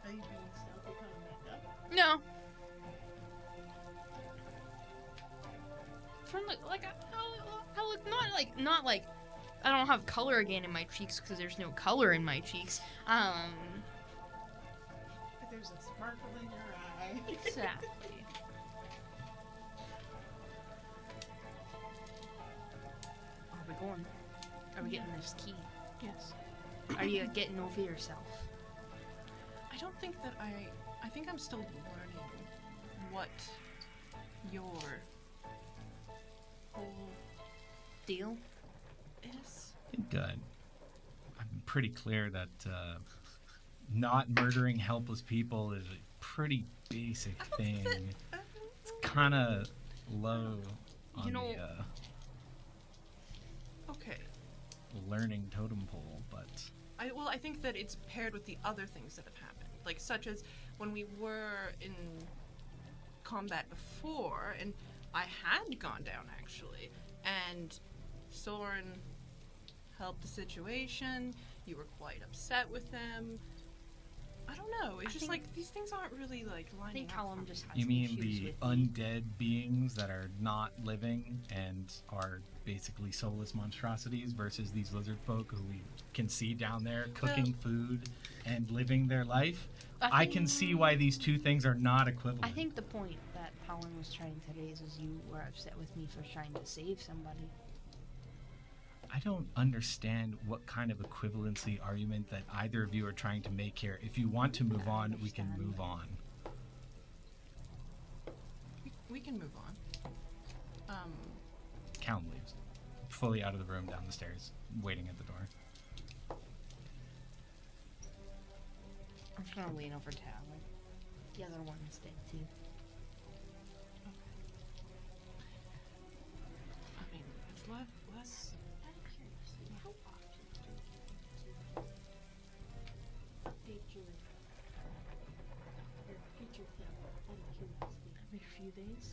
Are you being stealthy coming back up? No. From like how not like I don't have color again in my cheeks because there's no color in my cheeks. But there's a sparkle in your eye. Exactly. Are we going? Are we getting this key? Yes. Are you getting over yourself? I don't think that I think I'm still learning what your whole Deal? is. I think I'm pretty clear that not murdering helpless people is a pretty basic thing. It's kind of low on You know- the Okay. learning totem pole, but I think that it's paired with the other things that have happened, like such as when we were in combat before, and I had gone down actually, and Sorren helped the situation. You were quite upset with them. I don't know. It's I just think- like these things aren't really like I lining think up. Talon for just me. has you mean issues the with undead beings that are not living and are basically soulless monstrosities versus these lizard folk who we can see down there cooking food and living their life? I can see why these two things are not equivalent. I think the point that Talon was trying to raise is you were upset with me for trying to save somebody. I don't understand what kind of equivalency argument that either of you are trying to make here. If you want to move on, we can move on. We can move on. Callum leaves, fully out of the room, down the stairs, waiting at the door. I'm just gonna lean over Talon. The other one's dead too. I mean, it's less. I'm curious. How often do you update your feature thing? Out of curiosity. Every few days.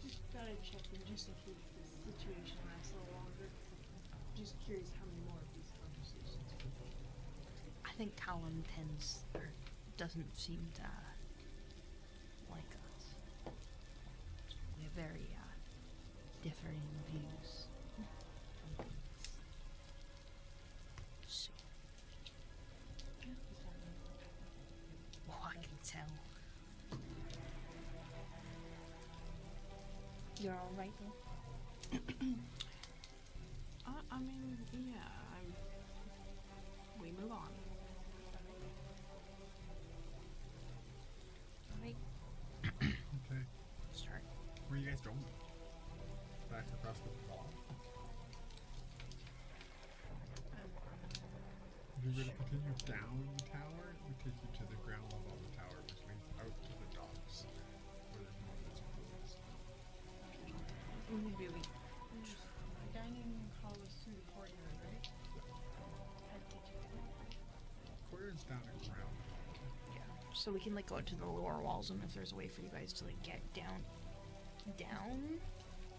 Just thought I'd check in just in case the situation lasts a little longer. Just curious how many more of these conversations we have. I think Talon tends or doesn't seem to like us. We have very differing views on things. So, oh, I can tell. You're all right though. I mean, yeah. We move on. Alright, Okay. start. Where are you guys going? Back across the wall? If you were to continue down the tower, it would take you to the ground level of the tower, which leads out to the docks, where there's more lizard folk. Maybe we. The dining hall is through the courtyard. So we can like go into the lower walls, and if there's a way for you guys to like get down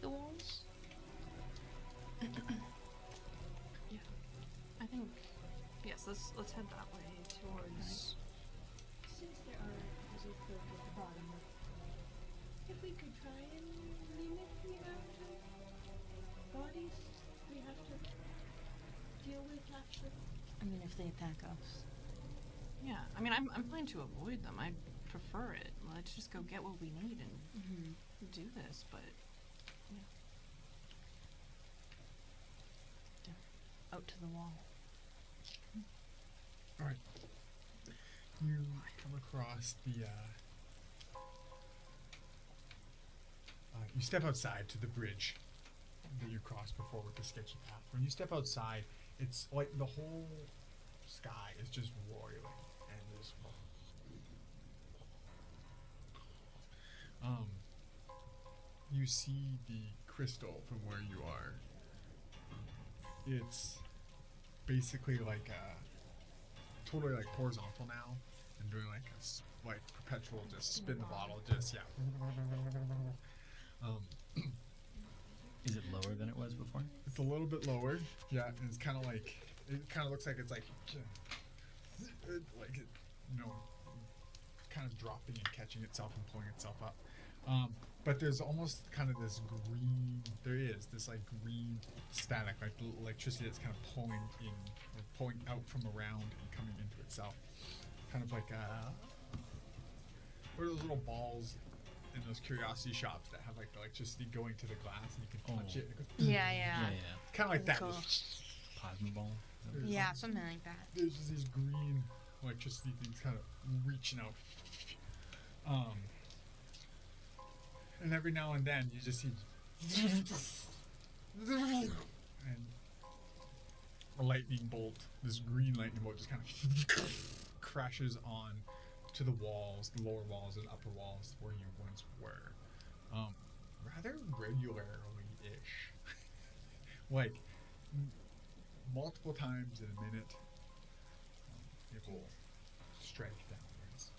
the walls. I think yes. Let's head that way towards. Since there are as at the bottom, if we could try and mimic the amount of bodies we have to deal with after. I mean, if they attack us. Yeah, I mean, I'm planning to avoid them. I prefer it. Let's just go get what we need and do this. But Out to the wall. All right. You come across the. You step outside to the bridge that you crossed before with the sketchy path. When you step outside, it's like the whole sky is just roiling and there's. You see the crystal from where you are. It's basically like totally like horizontal now, and doing like like perpetual just spin the bottle, just Is it lower than it was before? It's a little bit lower, yeah, and it's kind of like it kind of looks like it's like kind of dropping and catching itself and pulling itself up. But there's almost kind of this green. There is this like green static, like the electricity that's kind of pulling in or pulling out from around and coming into itself. Kind of like what are those little balls in those curiosity shops that have like the electricity going to the glass and you can touch it? And it goes, Yeah. kind of like that. Cool. Plasma ball. Yeah, something like that. There's just these green electricity things kind of reaching out. And every now and then you just see and a lightning bolt, this green lightning bolt just kind of crashes on to the walls, the lower walls and upper walls where you once were. Rather regularly-ish. Like multiple times in a minute, it will strike downwards.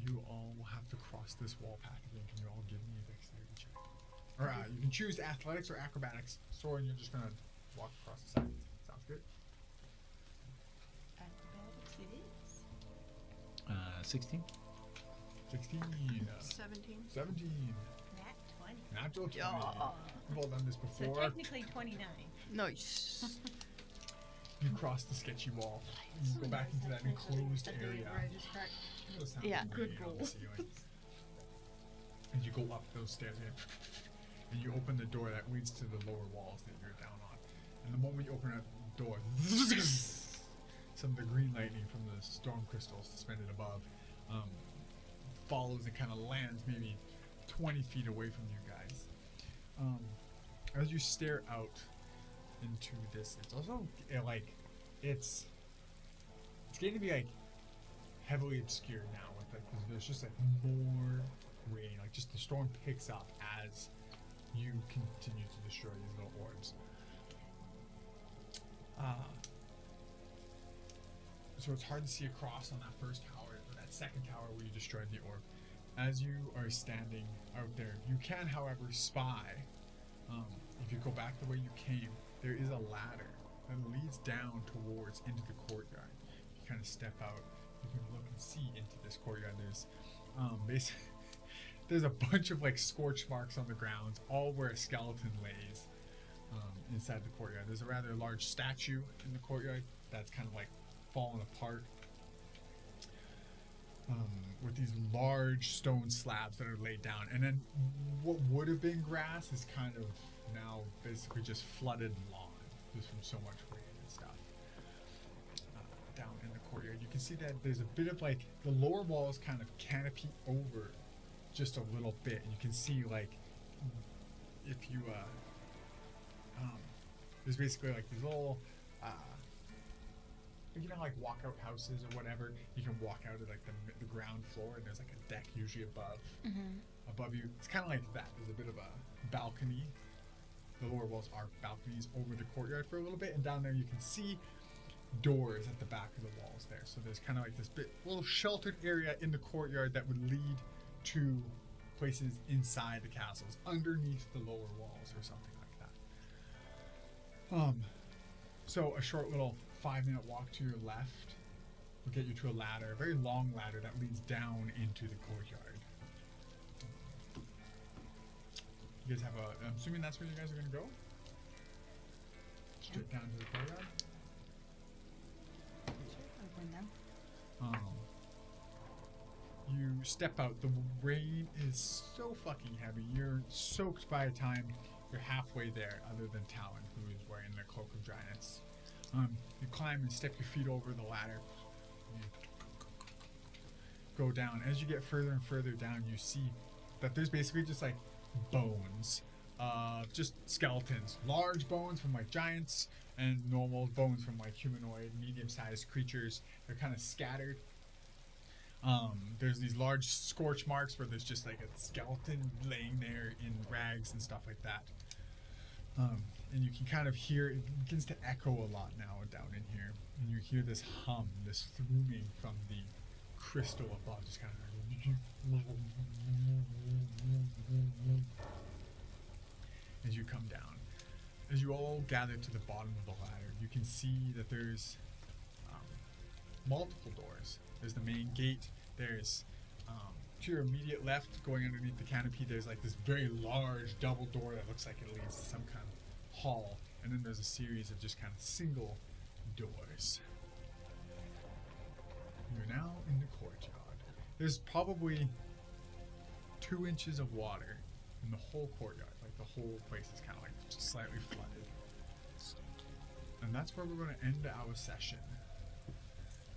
You all will have to cross this wall path again. Can you all give me a dexterity check? Or you can choose athletics or acrobatics. Sorren, you're just gonna walk across the side. Sounds good. Acrobatics it is. 16. 16. 17. 17. Nat 20. Natural 20. Yeah. We've all done this So before. technically 29. Nice. You cross the sketchy wall. You go back into that enclosed area. Yeah. Good roll. And you go up those stairs again. And you open the door that leads to the lower walls that you're down on. And the moment you open that door, some of the green lightning from the storm crystals suspended above follows and kind of lands maybe 20 feet away from you guys. As you stare out into this, it's also it's getting to be like heavily obscured now with like 'cause there's just like more rain, like just the storm picks up as you continue to destroy these little orbs. So it's hard to see across on that first tower, or that second tower where you destroyed the orb. As you are standing out there, you can, however, spy. If you go back the way you came, there is a ladder that leads down towards into the courtyard. You kind of step out, you can look and see into this courtyard. There's basically there's a bunch of like scorch marks on the ground, all where a skeleton lays inside the courtyard. There's a rather large statue in the courtyard that's kind of like fallen apart. With these large stone slabs that are laid down, and then what would have been grass is kind of now basically just flooded lawn, just from so much rain and stuff. Down in the courtyard, you can see that there's a bit of like the lower walls kind of canopy over just a little bit, and you can see like if you there's basically like these little you know, like walkout houses or whatever. You can walk out at like the ground floor, and there's like a deck usually above you. It's kind of like that. There's a bit of a balcony. The lower walls are balconies over the courtyard for a little bit, and down there you can see doors at the back of the walls there. So there's kind of like this little sheltered area in the courtyard that would lead to places inside the castles, underneath the lower walls or something like that. So a short little 5-minute walk to your left will get you to a ladder, a very long ladder that leads down into the courtyard. You guys have I'm assuming that's where you guys are going to go? Straight down to the courtyard? You step out. The rain is so fucking heavy. You're soaked by the time you're halfway there, other than Talon, who is wearing the cloak of dryness. You climb and step your feet over the ladder. You go down. As you get further and further down, you see that there's basically just like bones. Just skeletons. Large bones from like giants and normal bones from like humanoid, medium-sized creatures. They're kind of scattered. There's these large scorch marks where there's just like a skeleton laying there in rags and stuff like that. And you can kind of hear, it begins to echo a lot now down in here. And you hear this hum, this thrumming from the crystal above, just kind of as you come down. As you all gather to the bottom of the ladder, you can see that there's multiple doors. There's the main gate. There's to your immediate left, going underneath the canopy, there's like this very large double door that looks like it leads to some kind of hall. And then there's a series of just kind of single doors. You're now in the courtyard. There's probably 2 inches of water in the whole courtyard. Like the whole place is kind of like just slightly flooded. And that's where we're going to end our session.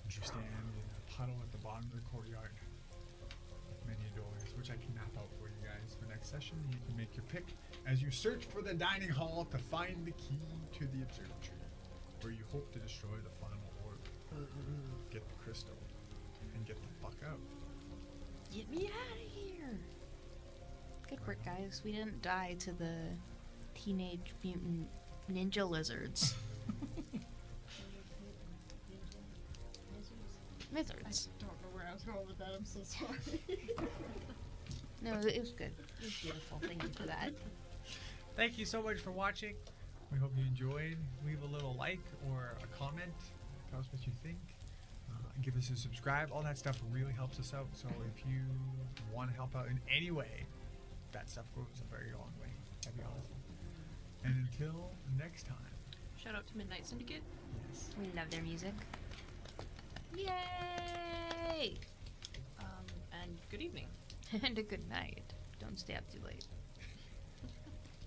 You stand in a puddle at the bottom of the courtyard with many doors, which I can map out for you guys for next session. You can make your pick as you search for the dining hall to find the key to the observatory, where you hope to destroy the final orb, get the crystal, and get the fuck out. Get me out of here! Good work, guys. We didn't die to the teenage mutant ninja lizards. Lizards. I don't know where I was going with that. I'm so sorry. No, it was good. It was beautiful. Thank you for that. Thank you so much for watching. We hope you enjoyed. Leave a little like or a comment. Tell us what you think. Give us a subscribe. All that stuff really helps us out. So if you want to help out in any way, that stuff goes a very long way. That'd be awesome. And until next time. Shout out to Midnight Syndicate. Yes. We love their music. Yay! And good evening. And a good night. Don't stay up too late.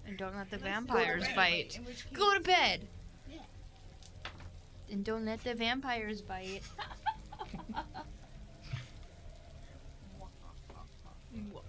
And don't let the Let's go to vampires bed. bite. In which Go to case- bed! Yeah. And don't let the vampires bite. Mwah.